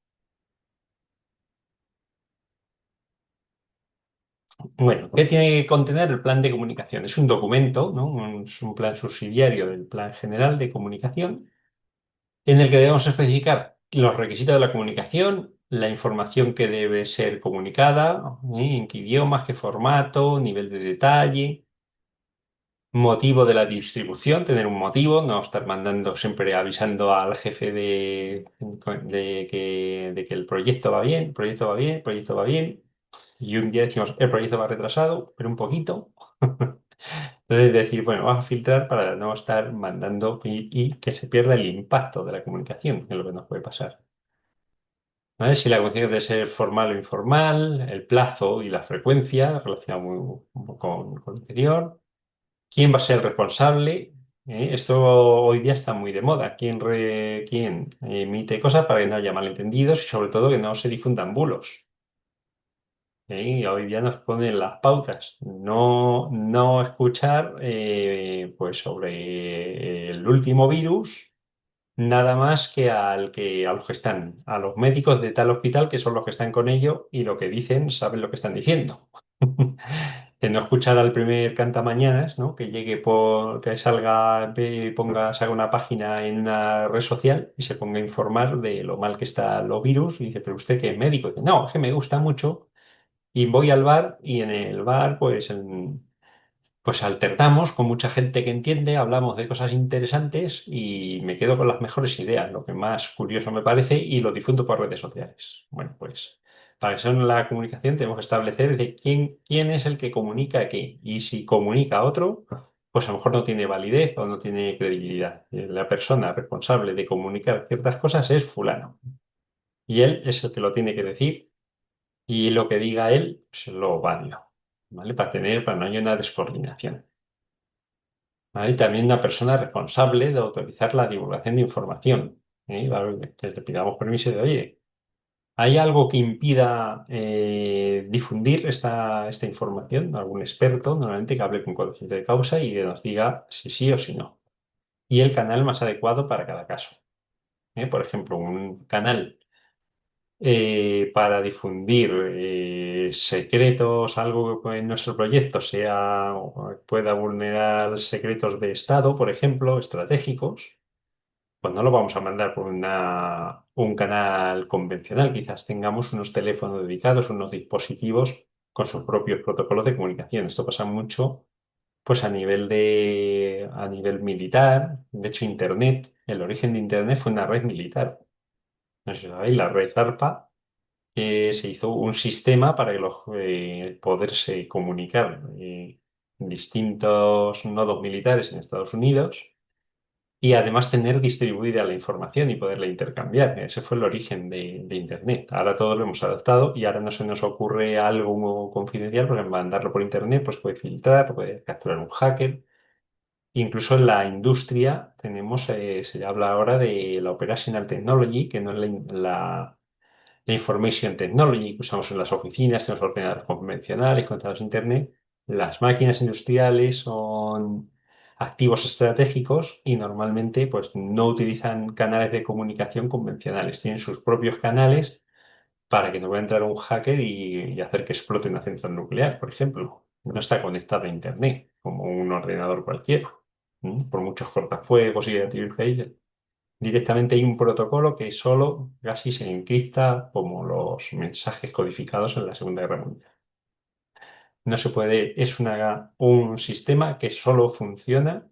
Bueno, ¿qué tiene que contener el plan de comunicación? Es un documento, ¿no? Es un plan subsidiario del plan general de comunicación en el que debemos especificar los requisitos de la comunicación, la información que debe ser comunicada, en qué idiomas, qué formato, nivel de detalle, motivo de la distribución, tener un motivo, no estar mandando siempre avisando al jefe de que el proyecto va bien, el proyecto va bien, el proyecto va bien. Y un día decimos, el proyecto va retrasado, pero un poquito. Entonces decir, bueno, vamos a filtrar para no estar mandando y que se pierda el impacto de la comunicación, que es lo que nos puede pasar. ¿Vale? Si la comunicación debe ser formal o informal, el plazo y la frecuencia relacionado con lo anterior. ¿Quién va a ser el responsable? Esto hoy día está muy de moda. ¿Quién emite cosas para que no haya malentendidos y sobre todo que no se difundan bulos? Y hoy día nos ponen las pautas. No, no escuchar pues sobre el último virus nada más que a los que están, a los médicos de tal hospital que son los que están con ello y lo que dicen saben lo que están diciendo. De no escuchar al primer cantamañanas, ¿no? Que llegue que salga, haga una página en una red social y se ponga a informar de lo mal que está los virus y dice, pero usted que es médico, y dice, no, es que me gusta mucho. Y voy al bar y en el bar pues alternamos con mucha gente que entiende, hablamos de cosas interesantes y me quedo con las mejores ideas, lo que más curioso me parece y lo difundo por redes sociales. Bueno, pues para eso en la comunicación tenemos que establecer de quién es el que comunica qué y si comunica a otro, pues a lo mejor no tiene validez o no tiene credibilidad. La persona responsable de comunicar ciertas cosas es fulano y él es el que lo tiene que decir y lo que diga él pues, es lo válido, ¿vale? Para no haya una descoordinación. ¿Vale? También una persona responsable de autorizar la divulgación de información. Claro, que le pidamos permiso de, oye, ¿hay algo que impida difundir esta información? Algún experto, normalmente que hable con conocimiento de causa y que nos diga si sí o si no. Y el canal más adecuado para cada caso. Por ejemplo, un canal para difundir secretos, algo que en nuestro proyecto sea o pueda vulnerar secretos de Estado, por ejemplo, estratégicos, pues no lo vamos a mandar por un canal convencional. Quizás tengamos unos teléfonos dedicados, unos dispositivos con sus propios protocolos de comunicación. Esto pasa mucho, pues a nivel militar. De hecho, Internet, el origen de Internet fue una red militar. No sé si sabéis, la red ARPA, que se hizo un sistema para que poderse comunicar distintos nodos militares en Estados Unidos y además tener distribuida la información y poderla intercambiar. Ese fue el origen de Internet. Ahora todo lo hemos adaptado y ahora no se nos ocurre algo confidencial, porque mandarlo por Internet pues puede filtrar, puede capturar un hacker. Incluso en la industria tenemos, se habla ahora de la Operational Technology, que no es la Information Technology que usamos en las oficinas, tenemos ordenadores convencionales conectados a Internet. Las máquinas industriales son activos estratégicos y normalmente pues, no utilizan canales de comunicación convencionales, tienen sus propios canales para que no pueda entrar un hacker y hacer que explote una central nuclear, por ejemplo. No está conectada a Internet como un ordenador cualquiera. Por muchos cortafuegos y antivirus que hay, directamente hay un protocolo que solo casi se encripta como los mensajes codificados en la Segunda Guerra Mundial. No se puede, es un sistema que solo funciona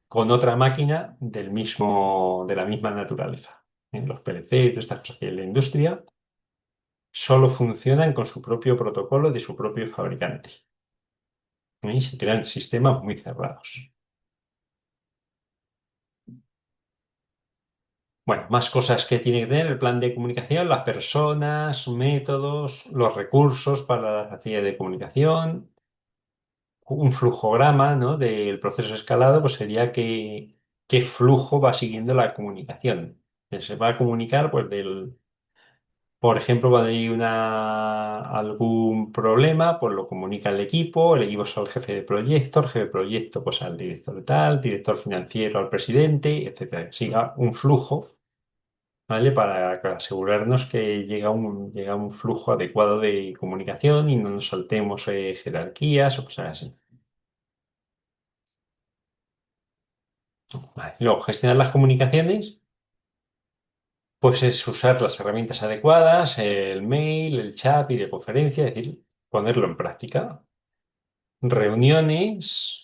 con otra máquina de la misma naturaleza. Los PLC y todas estas cosas que hay en la industria solo funcionan con su propio protocolo de su propio fabricante. Y se crean sistemas muy cerrados. Bueno, más cosas que tiene que tener el plan de comunicación, las personas, métodos, los recursos para las actividades de comunicación, un flujograma, ¿no? Del proceso escalado, pues sería qué flujo va siguiendo la comunicación. Se va a comunicar, pues, por ejemplo, cuando hay algún problema, pues lo comunica el equipo es al jefe de proyecto, el jefe de proyecto, pues al director tal, director financiero al presidente, etcétera. Siga un flujo. ¿Vale? Para asegurarnos que llega un flujo adecuado de comunicación y no nos saltemos jerarquías o cosas así. Vale. Luego, gestionar las comunicaciones, pues es usar las herramientas adecuadas, el mail, el chat, videoconferencia, es decir, ponerlo en práctica. Reuniones,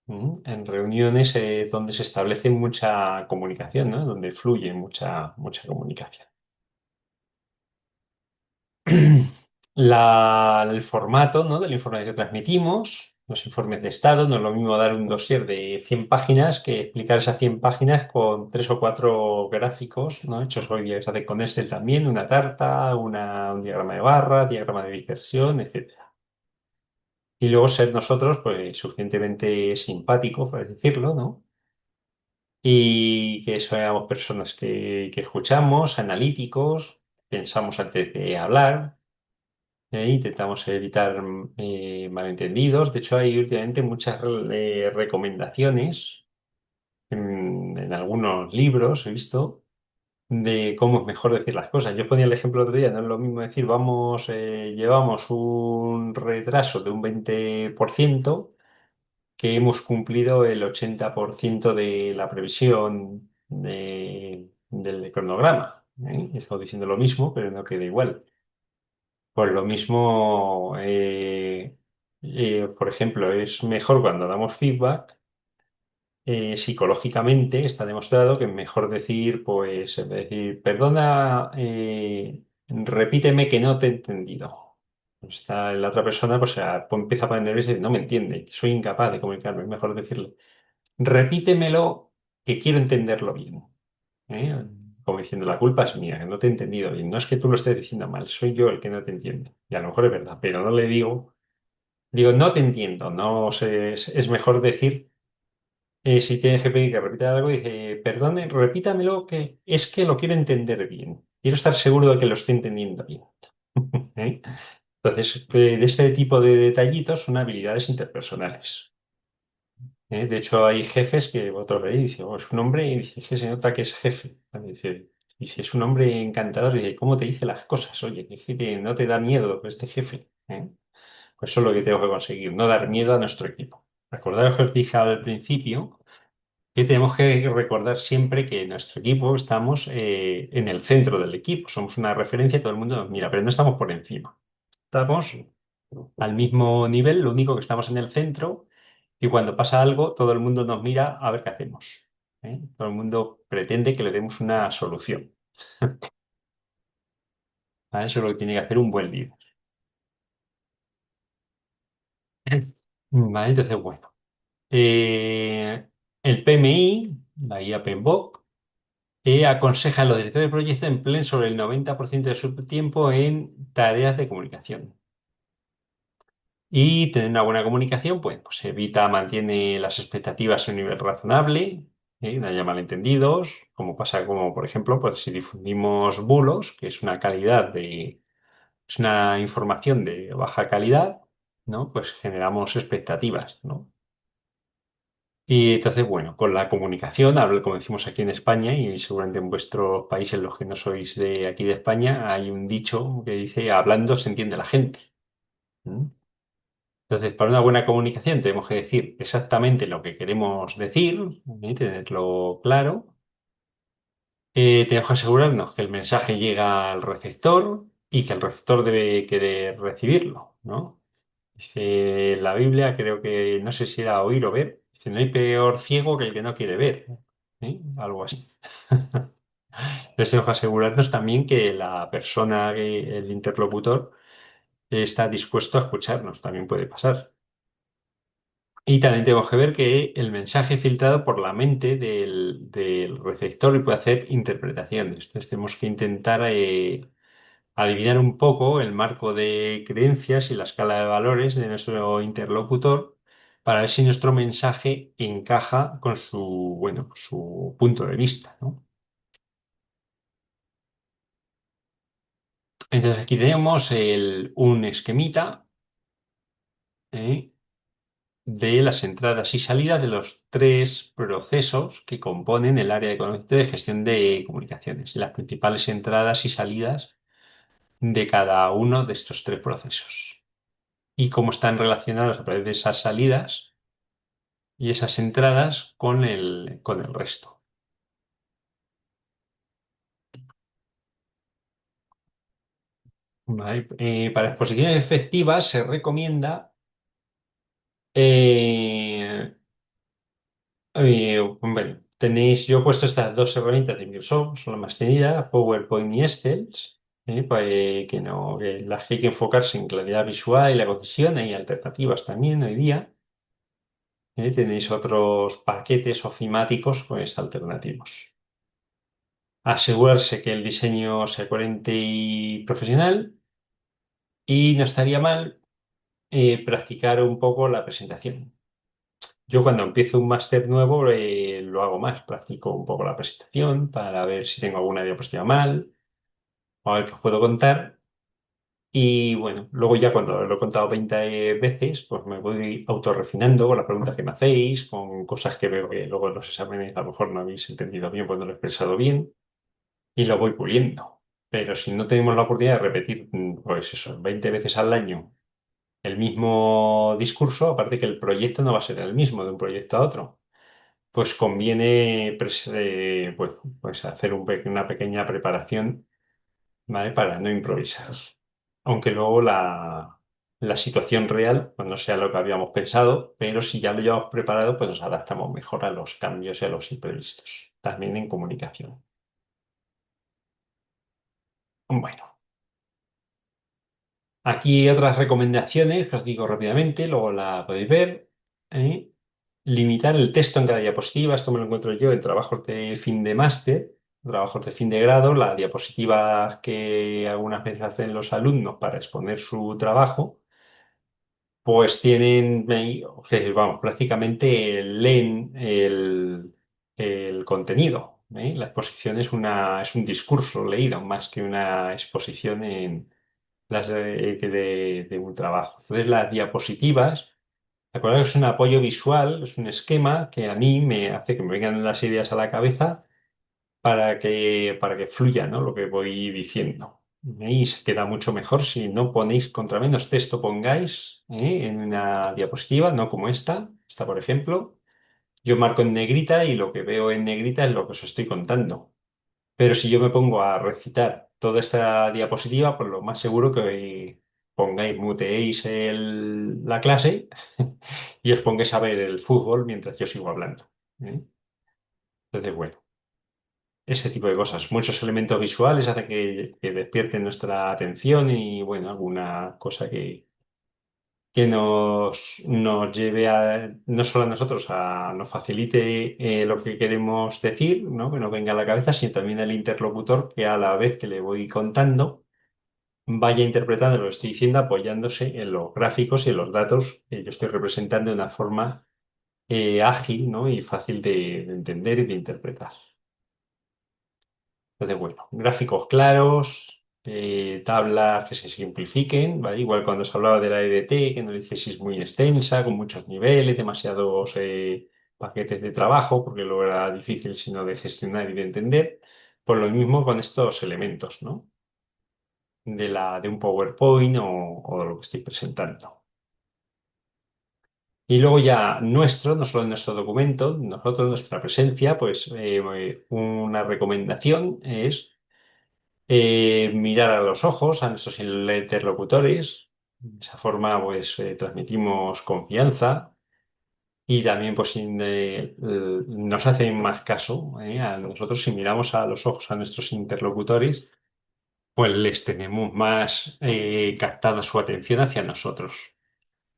en reuniones donde se establece mucha comunicación, ¿no? Donde fluye mucha comunicación. El formato, ¿no? del informe que transmitimos, los informes de estado, no es lo mismo dar un dossier de 100 páginas que explicar esas 100 páginas con tres o cuatro gráficos, ¿no? hechos hoy día que se hace con Excel también, una tarta, un diagrama de barra, diagrama de dispersión, etcétera. Y luego ser nosotros, pues, suficientemente simpáticos, por así decirlo, ¿no? Y que seamos personas que escuchamos, analíticos, pensamos antes de hablar. Intentamos evitar malentendidos. De hecho, hay últimamente muchas recomendaciones en algunos libros, he visto, de cómo es mejor decir las cosas. Yo ponía el ejemplo otro día, no es lo mismo decir, llevamos un retraso de un 20% que hemos cumplido el 80% de la previsión del cronograma. He estado diciendo lo mismo, pero no queda igual. Pues lo mismo, por ejemplo, es mejor cuando damos feedback, psicológicamente está demostrado que es mejor decir, pues, en vez de decir, perdona, repíteme que no te he entendido. Pues está la otra persona, pues empieza a poner nerviosa y dice, no me entiende, soy incapaz de comunicarme. Es mejor decirle, repítemelo que quiero entenderlo bien. ¿eh? Como diciendo, la culpa es mía, que no te he entendido bien. No es que tú lo estés diciendo mal, soy yo el que no te entiende. Y a lo mejor es verdad, pero no le digo, no te entiendo. No sé, es mejor decir, si tienes que pedir que repita algo, dice, perdone, repítamelo, que es que lo quiero entender bien. Quiero estar seguro de que lo estoy entendiendo bien. ¿eh? Entonces, de este tipo de detallitos son habilidades interpersonales. De hecho, hay jefes que vosotros veis y dice, "Oh, es un hombre", y dice, "Es que se nota que es jefe". Dice, "Es un hombre encantador". Y dice, "¿cómo te dice las cosas? Oye, dice que no te da miedo este jefe". Pues eso es lo que tengo que conseguir, no dar miedo a nuestro equipo. Recordaros que os dije al principio que tenemos que recordar siempre que en nuestro equipo estamos en el centro del equipo. Somos una referencia, todo el mundo nos mira, pero no estamos por encima. Estamos al mismo nivel, lo único que estamos en el centro y cuando pasa algo, todo el mundo nos mira a ver qué hacemos. Todo el mundo pretende que le demos una solución. ¿Vale? Eso es lo que tiene que hacer un buen líder. ¿Vale? Entonces, bueno. Eh, el PMI, la guía PMBOK, aconseja a los directores de proyecto empleen sobre el 90% de su tiempo en tareas de comunicación. Y tener una buena comunicación, pues evita, mantiene las expectativas a un nivel razonable, no haya malentendidos, como pasa como, por ejemplo, pues si difundimos bulos, que es es una información de baja calidad, ¿no? Pues generamos expectativas, ¿no? Y entonces, bueno, con la comunicación, como decimos aquí en España y seguramente en vuestros países, los que no sois de aquí de España, hay un dicho que dice, hablando se entiende la gente. ¿Mm? Entonces, para una buena comunicación tenemos que decir exactamente lo que queremos decir, tenerlo claro. Tenemos que asegurarnos que el mensaje llega al receptor y que el receptor debe querer recibirlo, ¿no? Dice la Biblia, creo que no sé si era oír o ver. Dice, no hay peor ciego que el que no quiere ver. Algo así. Entonces tenemos que asegurarnos también que la persona, el interlocutor, está dispuesto a escucharnos. También puede pasar. Y también tenemos que ver que el mensaje filtrado por la mente del receptor y puede hacer interpretaciones. Entonces tenemos que intentar adivinar un poco el marco de creencias y la escala de valores de nuestro interlocutor para ver si nuestro mensaje encaja con bueno, su punto de vista, ¿no? Entonces aquí tenemos un esquemita, ¿eh? De las entradas y salidas de los tres procesos que componen el área de conocimiento de gestión de comunicaciones, las principales entradas y salidas de cada uno de estos tres procesos y cómo están relacionados a través de esas salidas y esas entradas con con el resto. ¿Vale? Para exposiciones efectivas se recomienda eh, bueno, yo he puesto estas dos herramientas de Microsoft, son las más tenidas, PowerPoint y Excel, que no, que las que hay que enfocarse en claridad visual y la concisión, hay alternativas también hoy día. Tenéis otros paquetes ofimáticos pues, alternativos. Asegurarse que el diseño sea coherente y profesional y no estaría mal practicar un poco la presentación. Yo cuando empiezo un máster nuevo lo hago más, practico un poco la presentación para ver si tengo alguna diapositiva mal, a ver qué os puedo contar. Y bueno, luego ya cuando lo he contado 20 veces, pues me voy autorrefinando con las preguntas que me hacéis, con cosas que veo que luego en los exámenes a lo mejor no habéis entendido bien, pues no lo he expresado bien, y lo voy puliendo. Pero si no tenemos la oportunidad de repetir, pues eso, 20 veces al año el mismo discurso, aparte que el proyecto no va a ser el mismo de un proyecto a otro. Pues conviene pues hacer una pequeña preparación, ¿vale? Para no improvisar. Aunque luego la situación real pues no sea lo que habíamos pensado, pero si ya lo llevamos preparado, pues nos adaptamos mejor a los cambios y a los imprevistos. También en comunicación. Bueno, aquí otras recomendaciones que os digo rápidamente, luego la podéis ver. ¿Eh? Limitar el texto en cada diapositiva, esto me lo encuentro yo en trabajos de fin de máster, trabajos de fin de grado, las diapositivas que algunas veces hacen los alumnos para exponer su trabajo, pues tienen, vamos, prácticamente leen el contenido. La exposición es un discurso leído más que una exposición en de un trabajo. Entonces, las diapositivas. Recuerda que es un apoyo visual, es un esquema que a mí me hace que me vengan las ideas a la cabeza para que fluya, ¿no? Lo que voy diciendo. Y se queda mucho mejor si no ponéis contra menos texto pongáis en una diapositiva, no como esta por ejemplo. Yo marco en negrita y lo que veo en negrita es lo que os estoy contando. Pero si yo me pongo a recitar toda esta diapositiva, pues lo más seguro que pongáis, muteéis la clase y os pongáis a ver el fútbol mientras yo sigo hablando. ¿Eh? Entonces, bueno. ese tipo de cosas. Muchos elementos visuales hacen que despierten nuestra atención y, bueno, alguna cosa que nos lleve a, no solo a nosotros, nos facilite lo que queremos decir, ¿no? Que nos venga a la cabeza, sino también al interlocutor que a la vez que le voy contando vaya interpretando lo que estoy diciendo apoyándose en los gráficos y en los datos que yo estoy representando de una forma ágil, ¿no? Y fácil de entender y de interpretar. Entonces, bueno, gráficos claros, tablas que se simplifiquen, ¿vale? Igual cuando se hablaba de la EDT, que no le hicieseis muy extensa, con muchos niveles, demasiados paquetes de trabajo, porque luego era difícil sino de gestionar y de entender. Pues lo mismo con estos elementos, ¿no? De un PowerPoint o de lo que estoy presentando. Y luego ya nuestro, no solo en nuestro documento, nosotros, nuestra presencia, pues una recomendación es mirar a los ojos a nuestros interlocutores. De esa forma, pues transmitimos confianza y también pues nos hacen más caso a nosotros si miramos a los ojos a nuestros interlocutores, pues les tenemos más captada su atención hacia nosotros.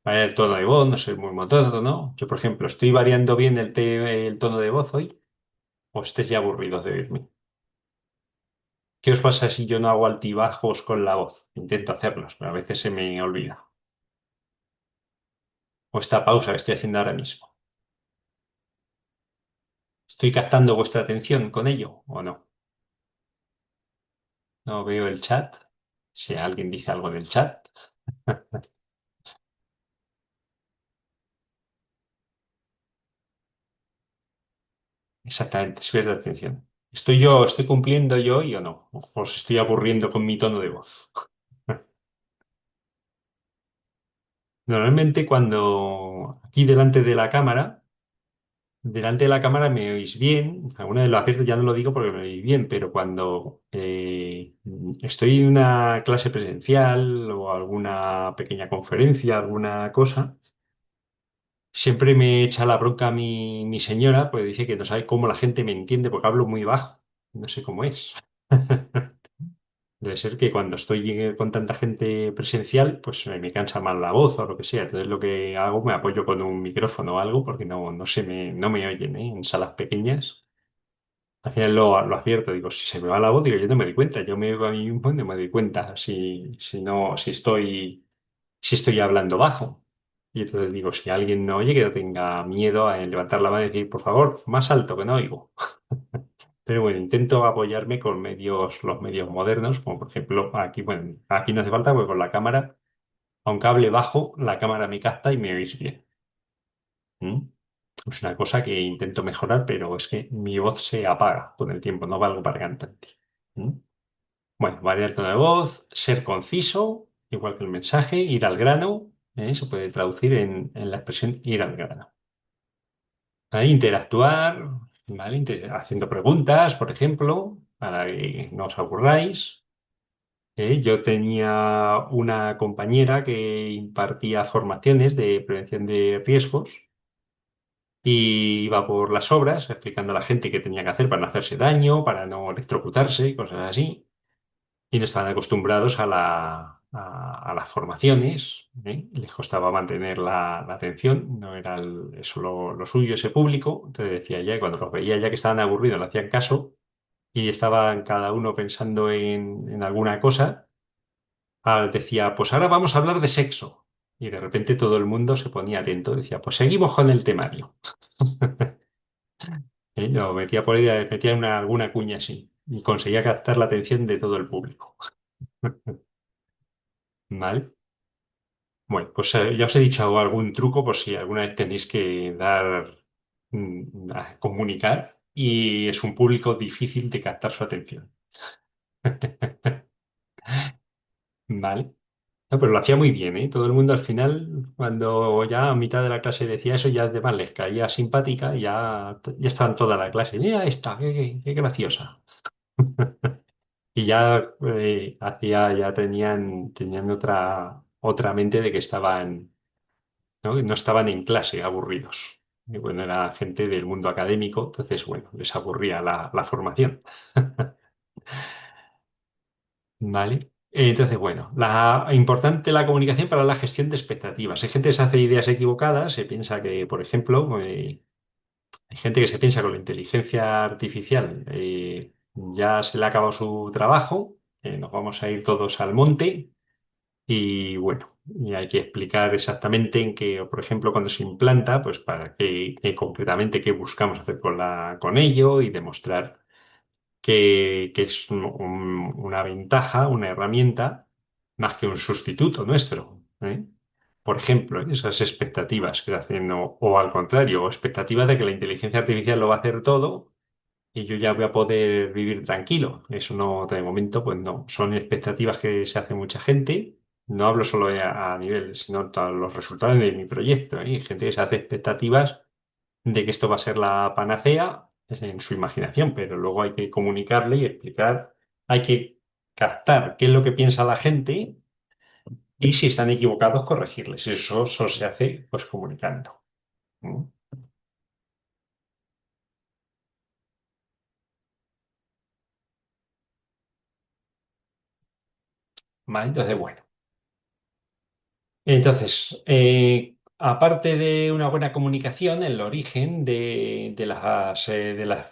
¿Vale? El tono de voz, no ser muy monótono, ¿no? Yo, por ejemplo, estoy variando bien el tono de voz hoy, o estés ya aburridos de oírme. ¿Qué os pasa si yo no hago altibajos con la voz? Intento hacerlos, pero a veces se me olvida. O esta pausa que estoy haciendo ahora mismo. ¿Estoy captando vuestra atención con ello o no? No veo el chat. Si alguien dice algo en el chat. Exactamente, es ver la atención. ¿Estoy cumpliendo yo y o no? ¿O os estoy aburriendo con mi tono de voz? Normalmente cuando aquí delante de la cámara me oís bien. Alguna vez lo acierto, ya no lo digo porque me oís bien, pero cuando estoy en una clase presencial o alguna pequeña conferencia, alguna cosa, siempre me echa la bronca mi señora, pues dice que no sabe cómo la gente me entiende porque hablo muy bajo. No sé cómo es. Debe ser que cuando estoy con tanta gente presencial, pues me cansa más la voz o lo que sea. Entonces lo que hago, me apoyo con un micrófono o algo porque no me oyen, ¿eh? En salas pequeñas. Al final lo advierto, digo, si se me va la voz, digo, yo no me doy cuenta, yo me oigo a mí mismo y no me doy cuenta si no, si estoy hablando bajo. Y entonces digo, si alguien no oye, que no tenga miedo a levantar la mano y decir, por favor, más alto, que no oigo. Pero bueno, intento apoyarme con los medios modernos, como por ejemplo, aquí, bueno, aquí no hace falta, porque con la cámara, aunque hable bajo, la cámara me capta y me oís bien. ¿Mm? Es una cosa que intento mejorar, pero es que mi voz se apaga con el tiempo, no valgo para cantante. ¿Mm? Bueno, variar el tono de voz, ser conciso, igual que el mensaje, ir al grano, se puede traducir en la expresión ir al grano. ¿Vale? Interactuar, ¿vale? Haciendo preguntas, por ejemplo, para que no os aburráis. Yo tenía una compañera que impartía formaciones de prevención de riesgos y iba por las obras explicando a la gente qué tenía que hacer para no hacerse daño, para no electrocutarse y cosas así. Y no estaban acostumbrados a las formaciones, ¿eh? Les costaba mantener la atención, no era eso lo suyo, ese público. Entonces decía ya, cuando los veía ya que estaban aburridos, no hacían caso y estaban cada uno pensando en alguna cosa. Decía, pues ahora vamos a hablar de sexo. Y de repente todo el mundo se ponía atento. Decía, pues seguimos con el temario. Lo metía por ahí, metía alguna cuña así. Y conseguía captar la atención de todo el público. ¿Vale? Bueno, pues ya os he dicho algún truco por si alguna vez tenéis que a comunicar y es un público difícil de captar su atención. ¿Vale? No, pero lo hacía muy bien, ¿eh? Todo el mundo al final, cuando ya a mitad de la clase decía eso, ya además les caía simpática y ya estaban toda la clase. Mira esta, qué graciosa. Y ya ya tenían otra mente de que estaban, ¿no? No estaban en clase aburridos. Y bueno, era gente del mundo académico, entonces, bueno, les aburría la formación. ¿Vale? Entonces, bueno, importante la comunicación para la gestión de expectativas. Hay gente que se hace ideas equivocadas, se piensa que, por ejemplo, hay gente que se piensa con la inteligencia artificial ya se le ha acabado su trabajo, nos vamos a ir todos al monte y bueno, y hay que explicar exactamente en qué, por ejemplo, cuando se implanta, pues para qué concretamente qué buscamos hacer con ello y demostrar que es una ventaja, una herramienta, más que un sustituto nuestro, ¿eh? Por ejemplo, esas expectativas que hacen, o al contrario, o expectativas de que la inteligencia artificial lo va a hacer todo y yo ya voy a poder vivir tranquilo. Eso no, de momento, pues no. Son expectativas que se hace mucha gente. No hablo solo a nivel, sino todos los resultados de mi proyecto, ¿eh? Hay gente que se hace expectativas de que esto va a ser la panacea es en su imaginación, pero luego hay que comunicarle y explicar, hay que captar qué es lo que piensa la gente y si están equivocados, corregirles. Eso se hace pues comunicando. ¿Mm? ¿Vale? Entonces, bueno. Entonces, aparte de una buena comunicación, el origen de las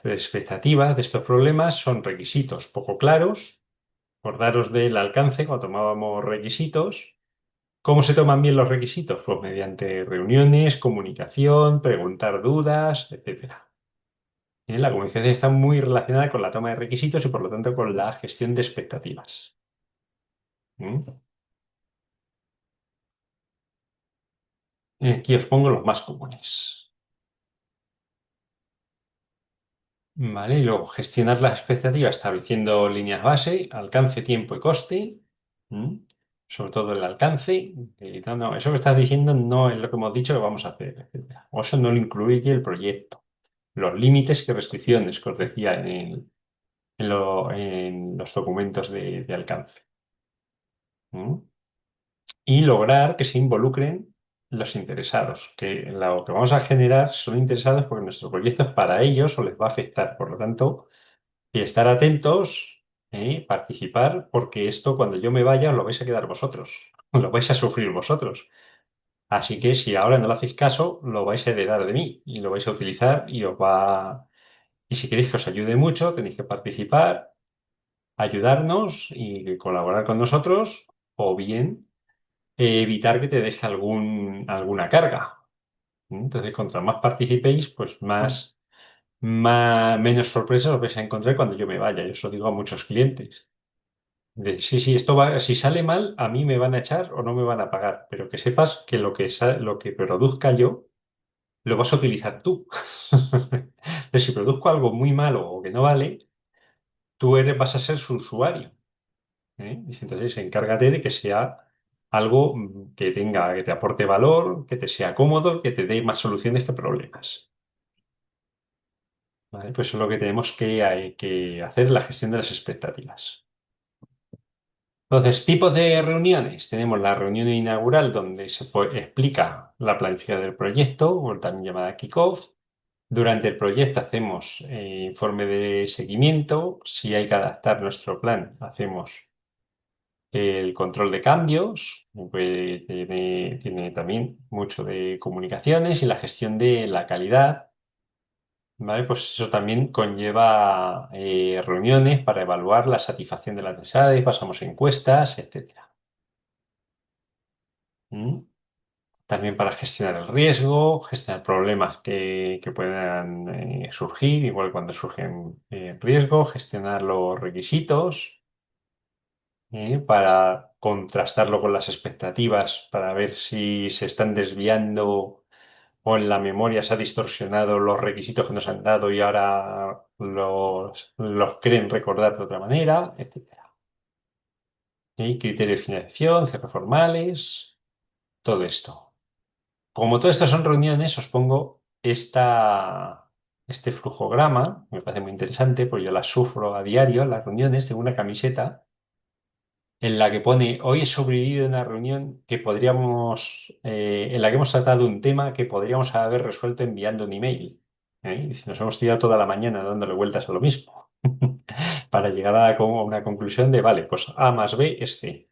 expectativas de estos problemas son requisitos poco claros. Acordaros del alcance cuando tomábamos requisitos. ¿Cómo se toman bien los requisitos? Pues mediante reuniones, comunicación, preguntar dudas, etcétera. La comunicación está muy relacionada con la toma de requisitos y por lo tanto con la gestión de expectativas. ¿Mm? Aquí os pongo los más comunes. ¿Vale? Y luego gestionar las expectativas estableciendo líneas base, alcance, tiempo y coste. ¿Mm? Sobre todo el alcance. No, no, eso que estás diciendo no es lo que hemos dicho que vamos a hacer, etcétera. O eso no lo incluye el proyecto. Los límites y restricciones que os decía en los documentos de alcance. ¿Mm? Y lograr que se involucren los interesados, que lo que vamos a generar son interesados porque nuestro proyecto es para ellos o les va a afectar. Por lo tanto, y estar atentos, participar, porque esto cuando yo me vaya os lo vais a quedar vosotros, lo vais a sufrir vosotros. Así que si ahora no le hacéis caso, lo vais a heredar de mí y lo vais a utilizar y os va... Y si queréis que os ayude mucho, tenéis que participar, ayudarnos y colaborar con nosotros, o bien evitar que te deje alguna carga. Entonces, contra más participéis, pues menos sorpresas os vais a encontrar cuando yo me vaya. Yo eso digo a muchos clientes. Sí, sí, esto va, si sale mal, a mí me van a echar o no me van a pagar, pero que sepas que lo que produzca yo, lo vas a utilizar tú. Entonces, si produzco algo muy malo o que no vale, vas a ser su usuario. Dice, entonces, encárgate de que sea algo que te aporte valor, que te sea cómodo, que te dé más soluciones que problemas. ¿Vale? Pues eso es lo que tenemos hay que hacer, la gestión de las expectativas. Entonces, tipos de reuniones. Tenemos la reunión inaugural donde explica la planificación del proyecto, o también llamada kickoff. Durante el proyecto hacemos informe de seguimiento. Si hay que adaptar nuestro plan, hacemos el control de cambios, tiene también mucho de comunicaciones y la gestión de la calidad, ¿vale? Pues eso también conlleva reuniones para evaluar la satisfacción de las necesidades, pasamos encuestas, etcétera. ¿Mm? También para gestionar el riesgo, gestionar problemas que puedan surgir, igual cuando surgen riesgos, gestionar los requisitos. Para contrastarlo con las expectativas, para ver si se están desviando o en la memoria se ha distorsionado los requisitos que nos han dado y ahora los creen recordar de otra manera, etcétera. Y criterios de financiación, cierres formales, todo esto. Como todo esto son reuniones, os pongo este flujograma, me parece muy interesante, porque yo las sufro a diario, las reuniones, tengo una camiseta en la que pone, hoy he sobrevivido a una reunión que podríamos, en la que hemos tratado un tema que podríamos haber resuelto enviando un email. ¿Eh? Y nos hemos tirado toda la mañana dándole vueltas a lo mismo, para llegar a una conclusión de, vale, pues A más B es C.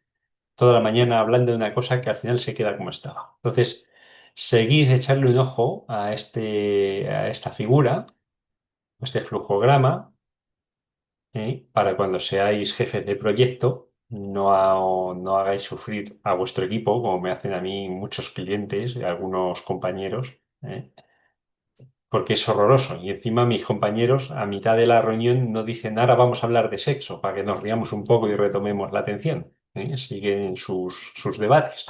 Toda la mañana hablando de una cosa que al final se queda como estaba. Entonces, seguid echarle un ojo a esta figura, a este flujograma, para cuando seáis jefes de proyecto, no hagáis sufrir a vuestro equipo, como me hacen a mí muchos clientes y algunos compañeros, porque es horroroso. Y encima mis compañeros a mitad de la reunión no dicen, ahora vamos a hablar de sexo, para que nos riamos un poco y retomemos la atención. Siguen sus debates.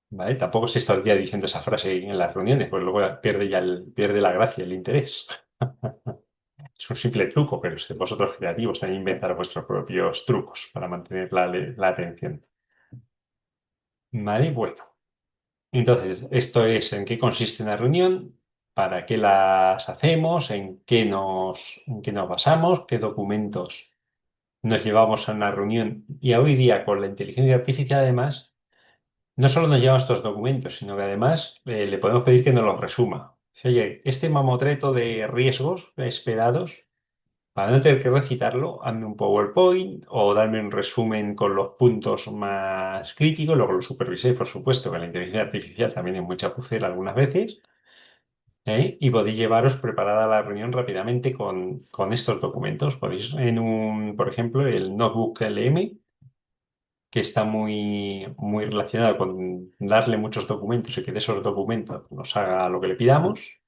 ¿Vale? Tampoco se está el día diciendo esa frase en las reuniones, pues luego pierde la gracia, el interés. Es un simple truco, pero si vosotros creativos también inventar vuestros propios trucos para mantener la atención. ¿Vale? Bueno, entonces, esto es en qué consiste una reunión, para qué las hacemos, en qué nos basamos, qué documentos nos llevamos a una reunión. Y hoy día, con la inteligencia artificial, además, no solo nos llevamos estos documentos, sino que además le podemos pedir que nos los resuma. Dice, oye, este mamotreto de riesgos esperados. Para no tener que recitarlo, hazme un PowerPoint o darme un resumen con los puntos más críticos. Luego lo supervisé, por supuesto, que la inteligencia artificial también es muy chapucera algunas veces. Y podéis llevaros preparada la reunión rápidamente con estos documentos. Podéis por ejemplo, el Notebook LM, que está muy relacionado con darle muchos documentos y que de esos documentos nos haga lo que le pidamos.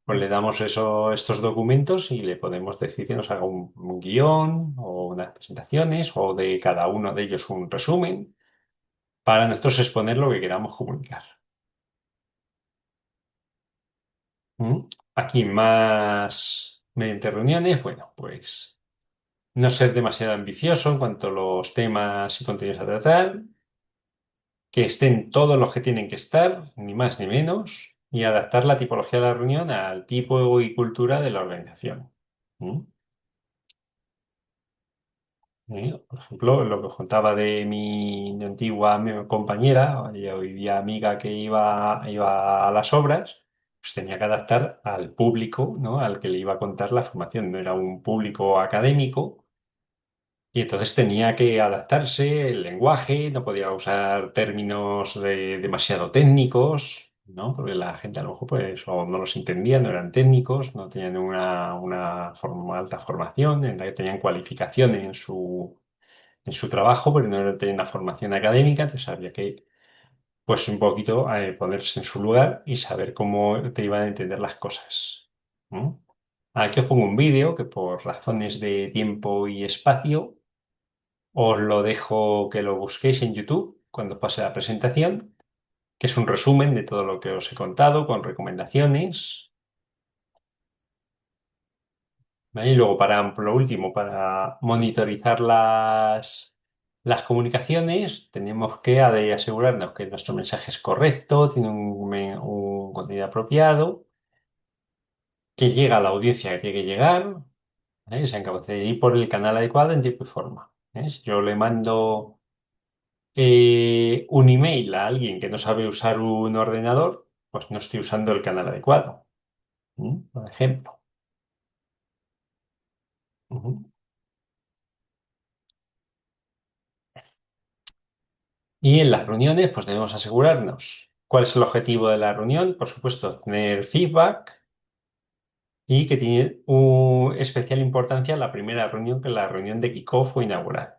Pues le damos estos documentos y le podemos decir que nos haga un guión o unas presentaciones o de cada uno de ellos un resumen para nosotros exponer lo que queramos comunicar. ¿Mm? Aquí más mediante reuniones, bueno, pues no ser demasiado ambicioso en cuanto a los temas y contenidos a tratar, que estén todos los que tienen que estar, ni más ni menos, y adaptar la tipología de la reunión al tipo y cultura de la organización. ¿Mm? Por ejemplo, lo que os contaba de mi antigua compañera y hoy día amiga que iba a las obras, pues tenía que adaptar al público, ¿no? Al que le iba a contar la formación. No era un público académico y entonces tenía que adaptarse el lenguaje, no podía usar términos demasiado técnicos, ¿no? Porque la gente a lo mejor pues, o no los entendía, no eran técnicos, no tenían alta formación, en la que tenían cualificaciones en su trabajo, pero no tenían una formación académica, entonces había que, pues un poquito, ponerse en su lugar y saber cómo te iban a entender las cosas. ¿No? Aquí os pongo un vídeo que por razones de tiempo y espacio os lo dejo que lo busquéis en YouTube cuando pase la presentación, que es un resumen de todo lo que os he contado con recomendaciones. ¿Vale? Y luego, por lo último, para monitorizar las comunicaciones, tenemos que asegurarnos que nuestro mensaje es correcto, tiene un contenido apropiado, que llega a la audiencia que tiene que llegar, ¿vale? Sean capaces de ir por el canal adecuado en tiempo y forma. Si yo le mando un email a alguien que no sabe usar un ordenador, pues no estoy usando el canal adecuado, por ejemplo. Ujú. Y en las reuniones, pues debemos asegurarnos cuál es el objetivo de la reunión. Por supuesto, tener feedback y que tiene especial importancia la primera reunión, que es la reunión de kickoff o inaugural.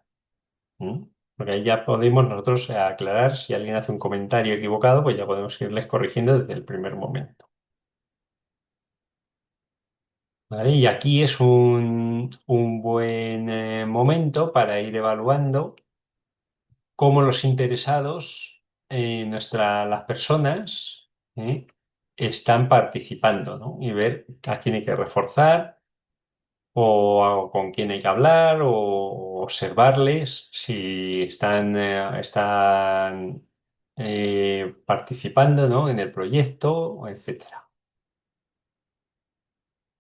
¿Mm? Porque ahí ya podemos nosotros aclarar si alguien hace un comentario equivocado, pues ya podemos irles corrigiendo desde el primer momento. ¿Vale? Y aquí es un buen momento para ir evaluando cómo los interesados, las personas, están participando, ¿no? Y ver a quién hay que reforzar o con quién hay que hablar o observarles si están participando, ¿no? En el proyecto, etcétera.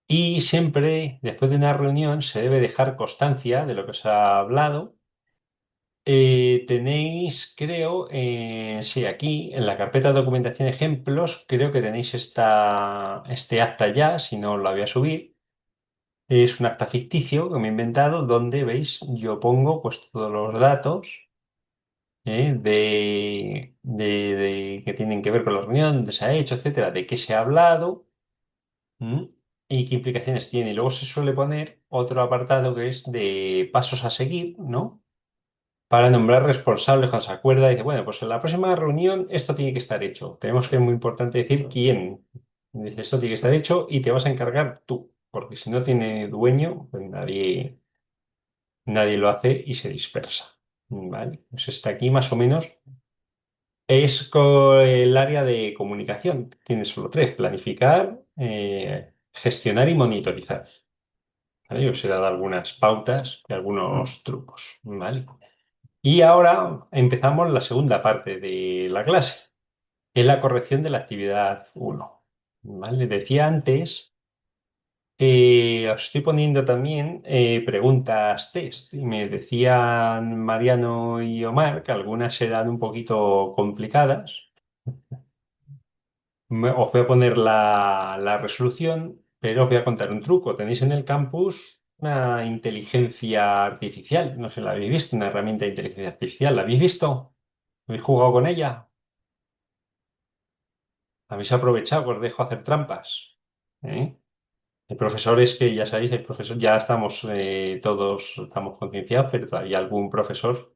Y siempre, después de una reunión, se debe dejar constancia de lo que se ha hablado Tenéis, creo, sí, aquí en la carpeta de documentación ejemplos, creo que tenéis este acta ya, si no la voy a subir. Es un acta ficticio que me he inventado donde, veis, yo pongo pues todos los datos que tienen que ver con la reunión, dónde se ha hecho, etcétera, de qué se ha hablado, ¿m? Y qué implicaciones tiene. Y luego se suele poner otro apartado que es de pasos a seguir, ¿no? Para nombrar responsables cuando se acuerda, dice, bueno, pues en la próxima reunión esto tiene que estar hecho. Tenemos que, es muy importante decir quién. Dice, esto tiene que estar hecho y te vas a encargar tú, porque si no tiene dueño, pues nadie lo hace y se dispersa. ¿Vale? Pues está aquí más o menos. Es el área de comunicación. Tiene solo tres: planificar, gestionar y monitorizar. ¿Vale? Yo os he dado algunas pautas y algunos trucos. ¿Vale? Y ahora empezamos la segunda parte de la clase, que es la corrección de la actividad uno. ¿Vale? Decía antes, os estoy poniendo también preguntas test y me decían Mariano y Omar que algunas eran un poquito complicadas. Os voy a poner la resolución, pero os voy a contar un truco. Tenéis en el campus una inteligencia artificial, no sé, ¿la habéis visto? Una herramienta de inteligencia artificial, ¿la habéis visto? ¿Habéis jugado con ella? Habéis aprovechado que os dejo hacer trampas. ¿Eh? Hay profesores que, ya sabéis, hay profesores, ya estamos todos estamos concienciados, pero todavía algún profesor,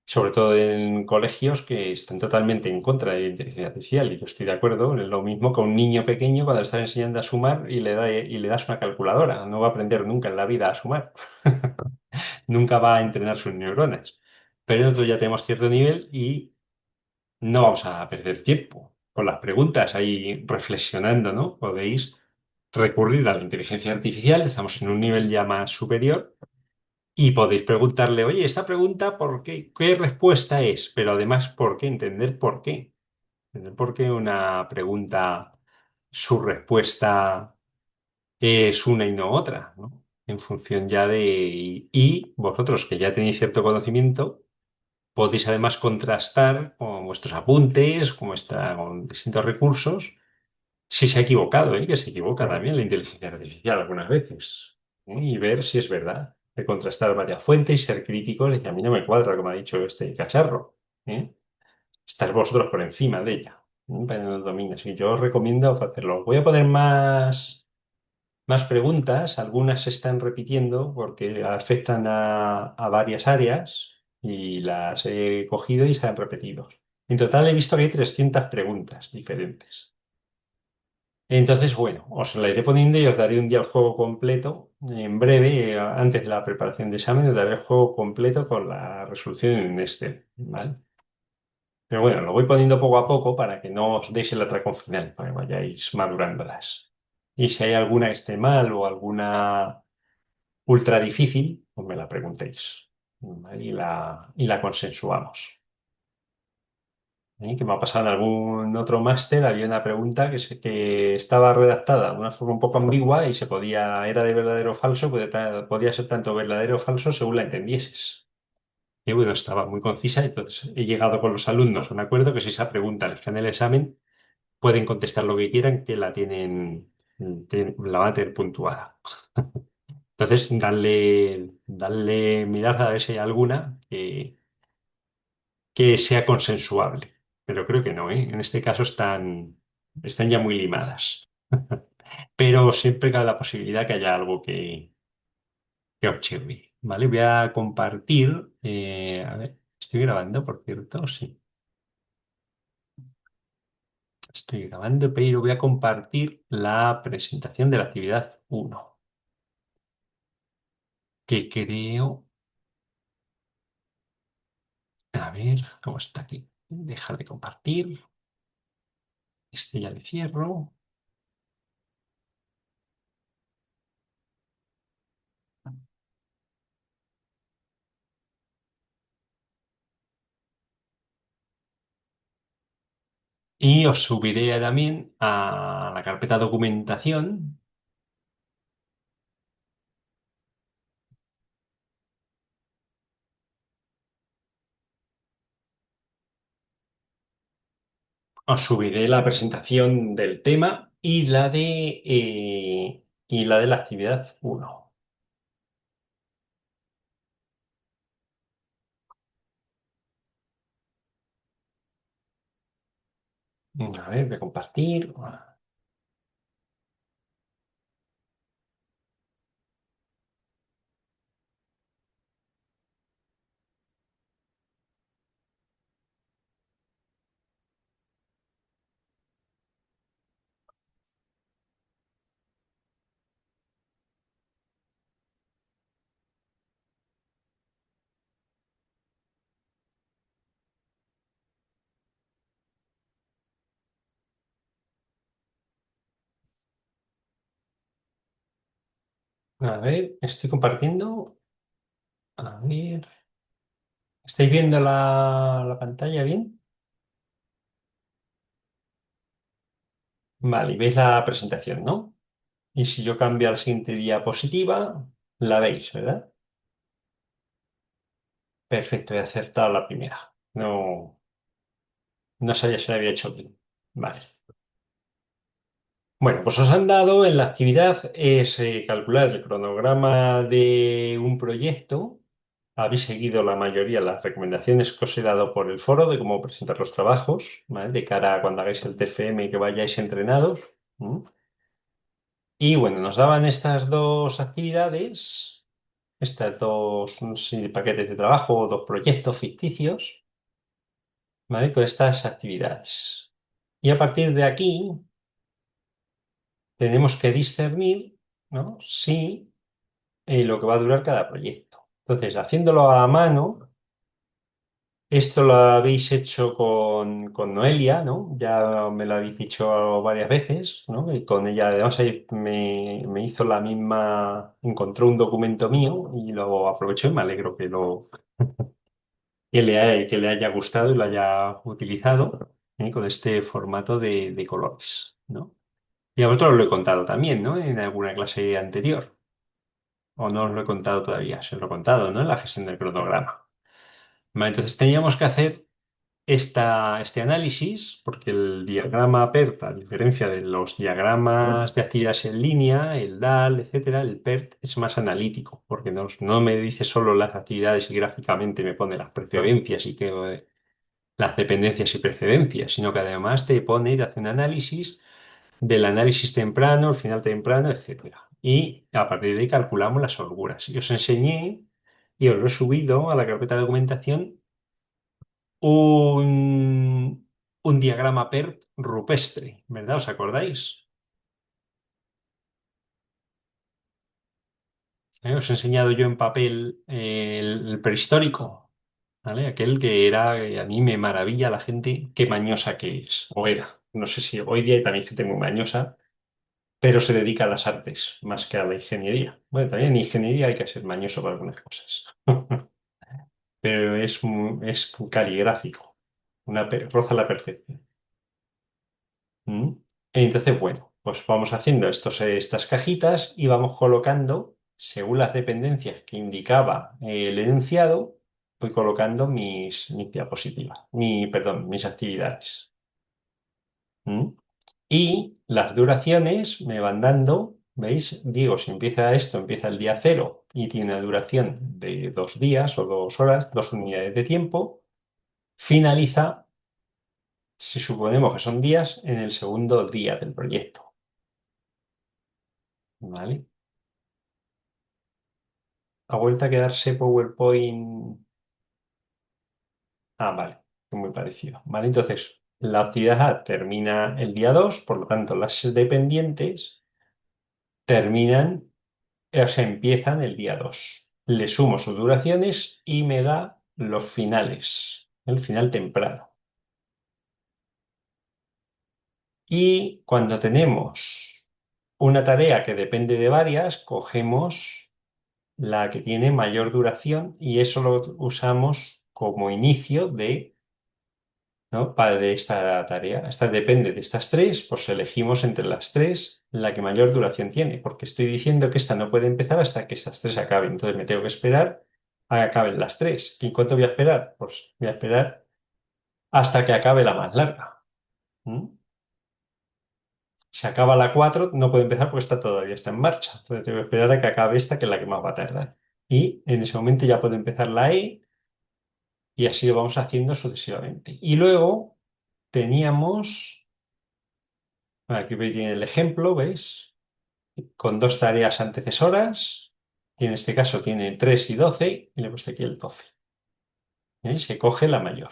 sobre todo en colegios, que están totalmente en contra de la inteligencia artificial. Y yo estoy de acuerdo, es lo mismo que un niño pequeño cuando le estás enseñando a sumar y le das una calculadora. No va a aprender nunca en la vida a sumar. Nunca va a entrenar sus neuronas. Pero nosotros ya tenemos cierto nivel y no vamos a perder tiempo con las preguntas ahí reflexionando, ¿no? Podéis recurrir a la inteligencia artificial, estamos en un nivel ya más superior y podéis preguntarle, oye, esta pregunta, ¿por qué? ¿Qué respuesta es? Pero además, ¿por qué? Entender por qué. Entender por qué una pregunta, su respuesta es una y no otra, ¿no? En función ya de... Y vosotros que ya tenéis cierto conocimiento podéis además contrastar con vuestros apuntes, con distintos recursos, si se ha equivocado, ¿eh? Que se equivoca también la inteligencia artificial algunas veces, ¿eh? Y ver si es verdad. De contrastar varias fuentes y ser críticos, y decir, a mí no me cuadra como ha dicho este cacharro, ¿eh? Estar vosotros por encima de ella, ¿eh? Para que no domines. Y yo os recomiendo hacerlo. Voy a poner más preguntas, algunas se están repitiendo porque afectan a varias áreas y las he cogido y se han repetido. En total he visto que hay 300 preguntas diferentes. Entonces, bueno, os la iré poniendo y os daré un día el juego completo. En breve, antes de la preparación de examen, os daré el juego completo con la resolución en Excel, ¿vale? Pero bueno, lo voy poniendo poco a poco para que no os deis el atracón final, para que vayáis madurándolas. Y si hay alguna que esté mal o alguna ultra difícil, pues me la preguntéis, ¿vale? Y la consensuamos. ¿Eh? Que me ha pasado en algún otro máster, había una pregunta que estaba redactada de una forma un poco ambigua y era de verdadero o falso, podía ser tanto verdadero o falso según la entendieses. Y bueno, estaba muy concisa, entonces he llegado con los alumnos a un acuerdo que si esa pregunta les cae en el examen, pueden contestar lo que quieran, que la van a tener puntuada. Entonces, mirad a ver si hay alguna que sea consensuable. Pero creo que no, ¿eh? En este caso están ya muy limadas. Pero siempre cabe la posibilidad que haya algo que os chirrie. ¿Vale? Voy a compartir. A ver, estoy grabando, por cierto, sí. Estoy grabando, pero voy a compartir la presentación de la actividad uno, que creo. A ver, ¿cómo está aquí? Dejar de compartir. Este ya le cierro. Y os subiré también a la carpeta documentación. Os subiré la presentación del tema y la de la actividad uno. A ver, voy a compartir. A ver, estoy compartiendo. A ver. ¿Estáis viendo la pantalla bien? Vale, y veis la presentación, ¿no? Y si yo cambio a la siguiente diapositiva, la veis, ¿verdad? Perfecto, he acertado la primera. No, no sabía si la había hecho bien. Vale. Bueno, pues os han dado en la actividad es calcular el cronograma de un proyecto. Habéis seguido la mayoría de las recomendaciones que os he dado por el foro de cómo presentar los trabajos, ¿vale? De cara a cuando hagáis el TFM y que vayáis entrenados. ¿Mm? Y bueno, nos daban estas dos actividades, estas dos sí, paquetes de trabajo o dos proyectos ficticios, ¿vale? Con estas actividades. Y a partir de aquí tenemos que discernir, ¿no? Si lo que va a durar cada proyecto. Entonces, haciéndolo a mano, esto lo habéis hecho con Noelia, ¿no? Ya me lo habéis dicho varias veces, ¿no? Y con ella, además, ahí me hizo la misma, encontró un documento mío y lo aprovechó y me alegro que le haya gustado y lo haya utilizado, con este formato de colores, ¿no? Y a vosotros lo he contado también, ¿no? En alguna clase anterior. O no os lo he contado todavía, se os lo he contado, ¿no? En la gestión del cronograma. Vale, entonces teníamos que hacer este análisis, porque el diagrama PERT, a diferencia de los diagramas de actividades en línea, el DAL, etcétera, el PERT es más analítico, porque no me dice solo las actividades y gráficamente me pone las preferencias y las dependencias y precedencias, sino que además te pone y te hace un análisis del análisis temprano, el final temprano, etcétera. Y a partir de ahí calculamos las holguras. Y os enseñé y os lo he subido a la carpeta de documentación un, un diagrama PERT rupestre, ¿verdad? ¿Os acordáis? Os he enseñado yo en papel el prehistórico, ¿vale? Aquel que era, a mí me maravilla la gente, qué mañosa que es, o era. No sé si hoy día hay también gente muy mañosa, pero se dedica a las artes más que a la ingeniería. Bueno, también en ingeniería hay que ser mañoso para algunas cosas, pero es caligráfico, roza la perfección. ¿Mm? Entonces, bueno, pues vamos haciendo estas cajitas y vamos colocando, según las dependencias que indicaba el enunciado, voy colocando mis diapositivas, perdón, mis actividades. ¿Mm? Y las duraciones me van dando, ¿veis? Digo, si empieza esto, empieza el día cero y tiene una duración de 2 días o 2 horas, 2 unidades de tiempo, finaliza, si suponemos que son días, en el segundo día del proyecto, ¿vale? Ha vuelto a quedarse PowerPoint. Ah, vale, muy parecido. Vale, entonces la actividad A termina el día 2, por lo tanto las dependientes terminan, o sea, empiezan el día 2. Le sumo sus duraciones y me da los finales, el final temprano. Y cuando tenemos una tarea que depende de varias, cogemos la que tiene mayor duración y eso lo usamos como inicio ¿no? De esta tarea. Esta depende de estas tres, pues elegimos entre las tres la que mayor duración tiene, porque estoy diciendo que esta no puede empezar hasta que estas tres acaben. Entonces me tengo que esperar a que acaben las tres. ¿Y cuánto voy a esperar? Pues voy a esperar hasta que acabe la más larga. ¿Mm? Se acaba la 4 no puede empezar porque está en marcha. Entonces tengo que esperar a que acabe esta, que es la que más va a tardar. Y en ese momento ya puedo empezar la E y así lo vamos haciendo sucesivamente. Y luego teníamos, aquí veis el ejemplo, ¿veis? Con dos tareas antecesoras. Y en este caso tiene 3 y 12 y le he puesto aquí el 12. ¿Veis? Que coge la mayor.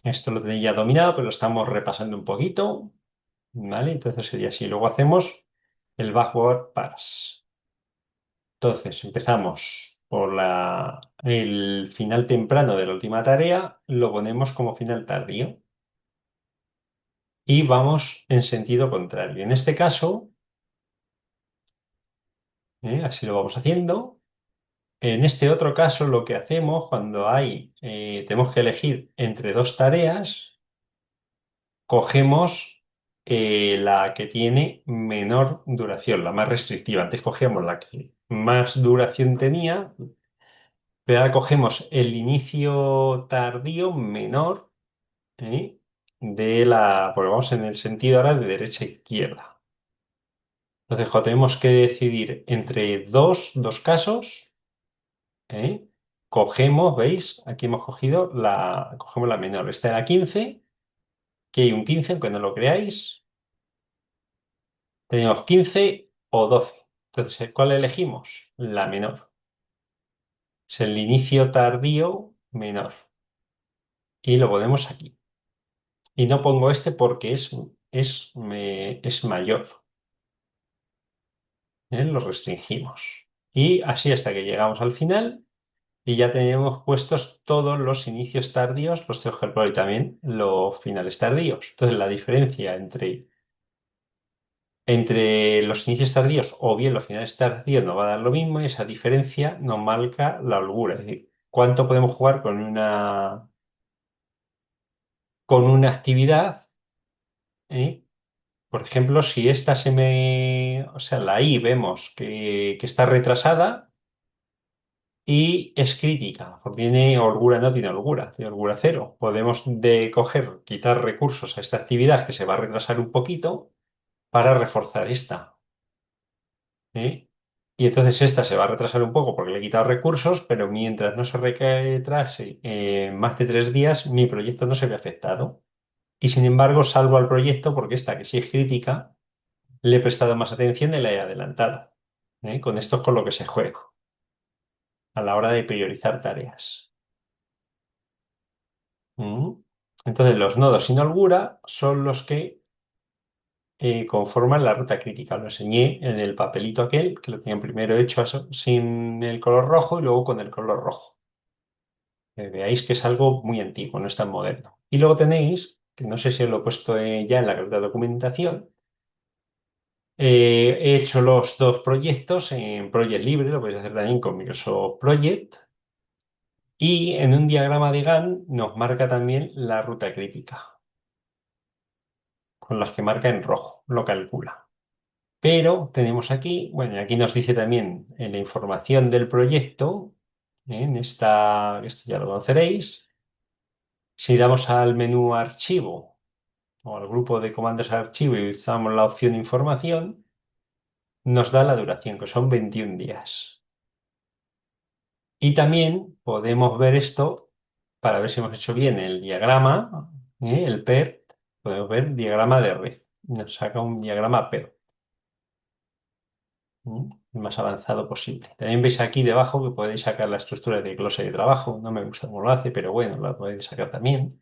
Esto lo tenéis ya dominado, pero lo estamos repasando un poquito. ¿Vale? Entonces sería así. Luego hacemos el backward pass. Entonces empezamos por el final temprano de la última tarea, lo ponemos como final tardío y vamos en sentido contrario. En este caso, así lo vamos haciendo. En este otro caso, lo que hacemos cuando tenemos que elegir entre dos tareas, cogemos la que tiene menor duración, la más restrictiva. Antes cogíamos la que más duración tenía, pero ahora cogemos el inicio tardío menor, ¿eh? Porque vamos en el sentido ahora de derecha a izquierda. Entonces, cuando tenemos que decidir entre dos casos, ¿eh? Cogemos, ¿veis? Aquí hemos cogemos la menor. Esta era 15, que hay un 15, aunque no lo creáis. Tenemos 15 o 12. Entonces, ¿cuál elegimos? La menor. Es el inicio tardío menor. Y lo ponemos aquí. Y no pongo este porque es mayor. Lo restringimos. Y así hasta que llegamos al final y ya tenemos puestos todos los inicios tardíos, los tengo que calcular y también los finales tardíos. Entonces la diferencia entre los inicios tardíos o bien los finales tardíos nos va a dar lo mismo y esa diferencia nos marca la holgura. Es decir, cuánto podemos jugar con una actividad. ¿Eh? Por ejemplo, si esta o sea, la I vemos que está retrasada y es crítica, porque tiene holgura, no tiene holgura cero. Podemos quitar recursos a esta actividad que se va a retrasar un poquito para reforzar esta. ¿Eh? Y entonces esta se va a retrasar un poco porque le he quitado recursos, pero mientras no se retrase más de 3 días, mi proyecto no se ve afectado. Y sin embargo, salvo al proyecto porque esta, que sí es crítica, le he prestado más atención y la he adelantado. Con esto es con lo que se juega a la hora de priorizar tareas. ¿Mm? Entonces, los nodos sin holgura son los que conforman la ruta crítica. Lo enseñé en el papelito aquel, que lo tenían primero hecho sin el color rojo y luego con el color rojo. Veáis que es algo muy antiguo, no es tan moderno. Y luego tenéis, que no sé si os lo he puesto ya en la carpeta de documentación, he hecho los dos proyectos en Project Libre, lo podéis hacer también con Microsoft Project. Y en un diagrama de Gantt nos marca también la ruta crítica, con las que marca en rojo, lo calcula. Pero tenemos aquí, bueno, y aquí nos dice también en la información del proyecto, esto ya lo conoceréis, si damos al menú archivo o al grupo de comandos archivo y usamos la opción información, nos da la duración, que son 21 días. Y también podemos ver esto para ver si hemos hecho bien el diagrama, el PERT, podemos ver diagrama de red. Nos saca un diagrama PERT, el más avanzado posible. También veis aquí debajo que podéis sacar la estructura de glosario de trabajo. No me gusta cómo lo hace, pero bueno, la podéis sacar también.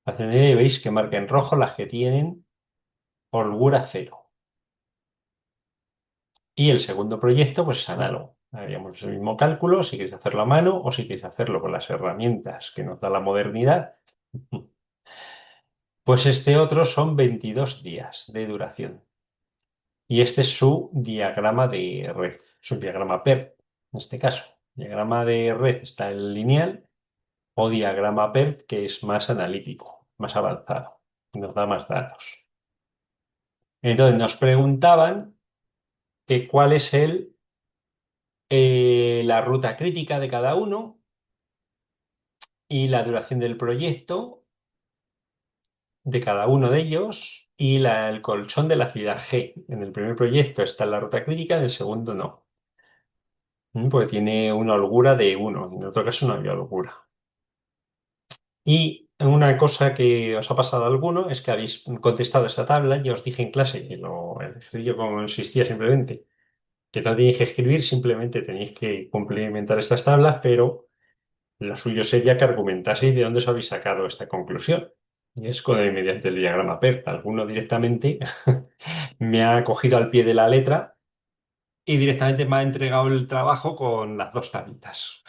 Hacia una idea y veis que marca en rojo las que tienen holgura cero. Y el segundo proyecto, pues es análogo. Haríamos el mismo cálculo si queréis hacerlo a mano o si queréis hacerlo con las herramientas que nos da la modernidad. Pues este otro son 22 días de duración. Y este es su diagrama de red, su diagrama PERT, en este caso. Diagrama de red está el lineal o diagrama PERT, que es más analítico, más avanzado, nos da más datos. Entonces nos preguntaban que cuál es la ruta crítica de cada uno y la duración del proyecto de cada uno de ellos y el colchón de la ciudad G. En el primer proyecto está la ruta crítica, en el segundo no. Porque tiene una holgura de uno, en otro caso no había holgura. Y una cosa que os ha pasado a alguno es que habéis contestado esta tabla, ya os dije en clase que el ejercicio consistía simplemente que no tenéis que escribir, simplemente tenéis que complementar estas tablas, pero lo suyo sería que argumentaseis de dónde os habéis sacado esta conclusión. Y es mediante el diagrama PERT. Alguno directamente me ha cogido al pie de la letra y directamente me ha entregado el trabajo con las dos tablitas,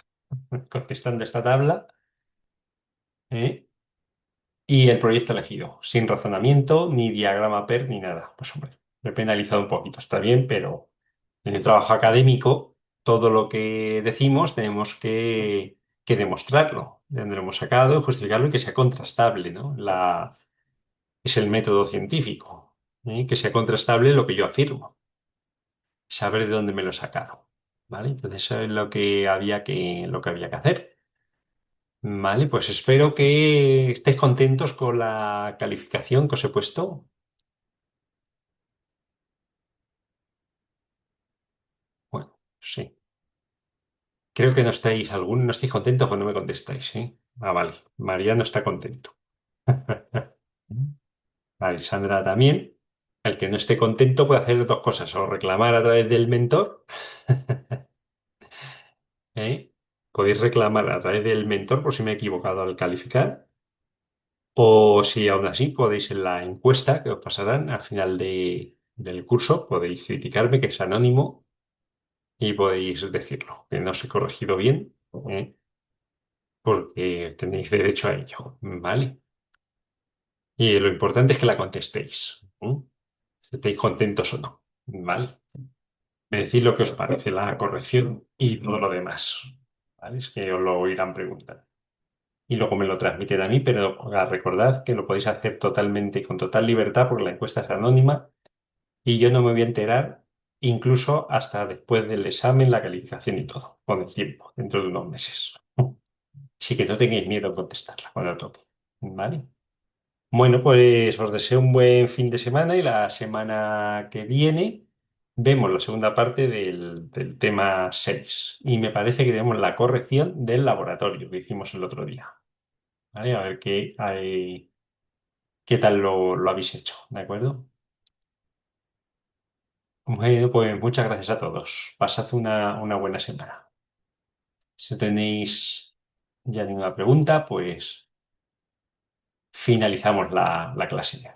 contestando esta tabla, ¿eh? Y el proyecto elegido, sin razonamiento, ni diagrama PERT, ni nada. Pues hombre, me he penalizado un poquito, está bien, pero en el trabajo académico, todo lo que decimos tenemos que demostrarlo, de dónde lo hemos sacado, justificarlo y que sea contrastable, ¿no? Es el método científico, ¿eh? Que sea contrastable lo que yo afirmo, saber de dónde me lo he sacado, ¿vale? Entonces eso es lo que había que hacer. Vale, pues espero que estéis contentos con la calificación que os he puesto. Bueno, sí. Creo que no estáis contentos cuando me contestáis, ¿eh? Ah, vale. Mariano está contento. Alexandra también. El que no esté contento puede hacer dos cosas, o reclamar a través del mentor, ¿eh? Podéis reclamar a través del mentor por si me he equivocado al calificar, o si aún así podéis en la encuesta que os pasarán al final del curso, podéis criticarme, que es anónimo, y podéis decirlo, que no os he corregido bien, ¿eh? Porque tenéis derecho a ello, ¿vale? Y lo importante es que la contestéis, ¿eh? Si estáis contentos o no, ¿vale? Me decís lo que os parece la corrección y todo lo demás, ¿vale? Es que os lo irán preguntando. Y luego me lo transmiten a mí, pero recordad que lo podéis hacer totalmente, con total libertad, porque la encuesta es anónima y yo no me voy a enterar incluso hasta después del examen, la calificación y todo, con el tiempo, dentro de unos meses. Así que no tengáis miedo en contestarla cuando toque, ¿vale? Bueno, pues os deseo un buen fin de semana y la semana que viene vemos la segunda parte del tema 6. Y me parece que tenemos la corrección del laboratorio que hicimos el otro día. ¿Vale? A ver qué tal lo habéis hecho, ¿de acuerdo? Bueno, pues muchas gracias a todos. Pasad una buena semana. Si tenéis ya ninguna pregunta, pues finalizamos la clase.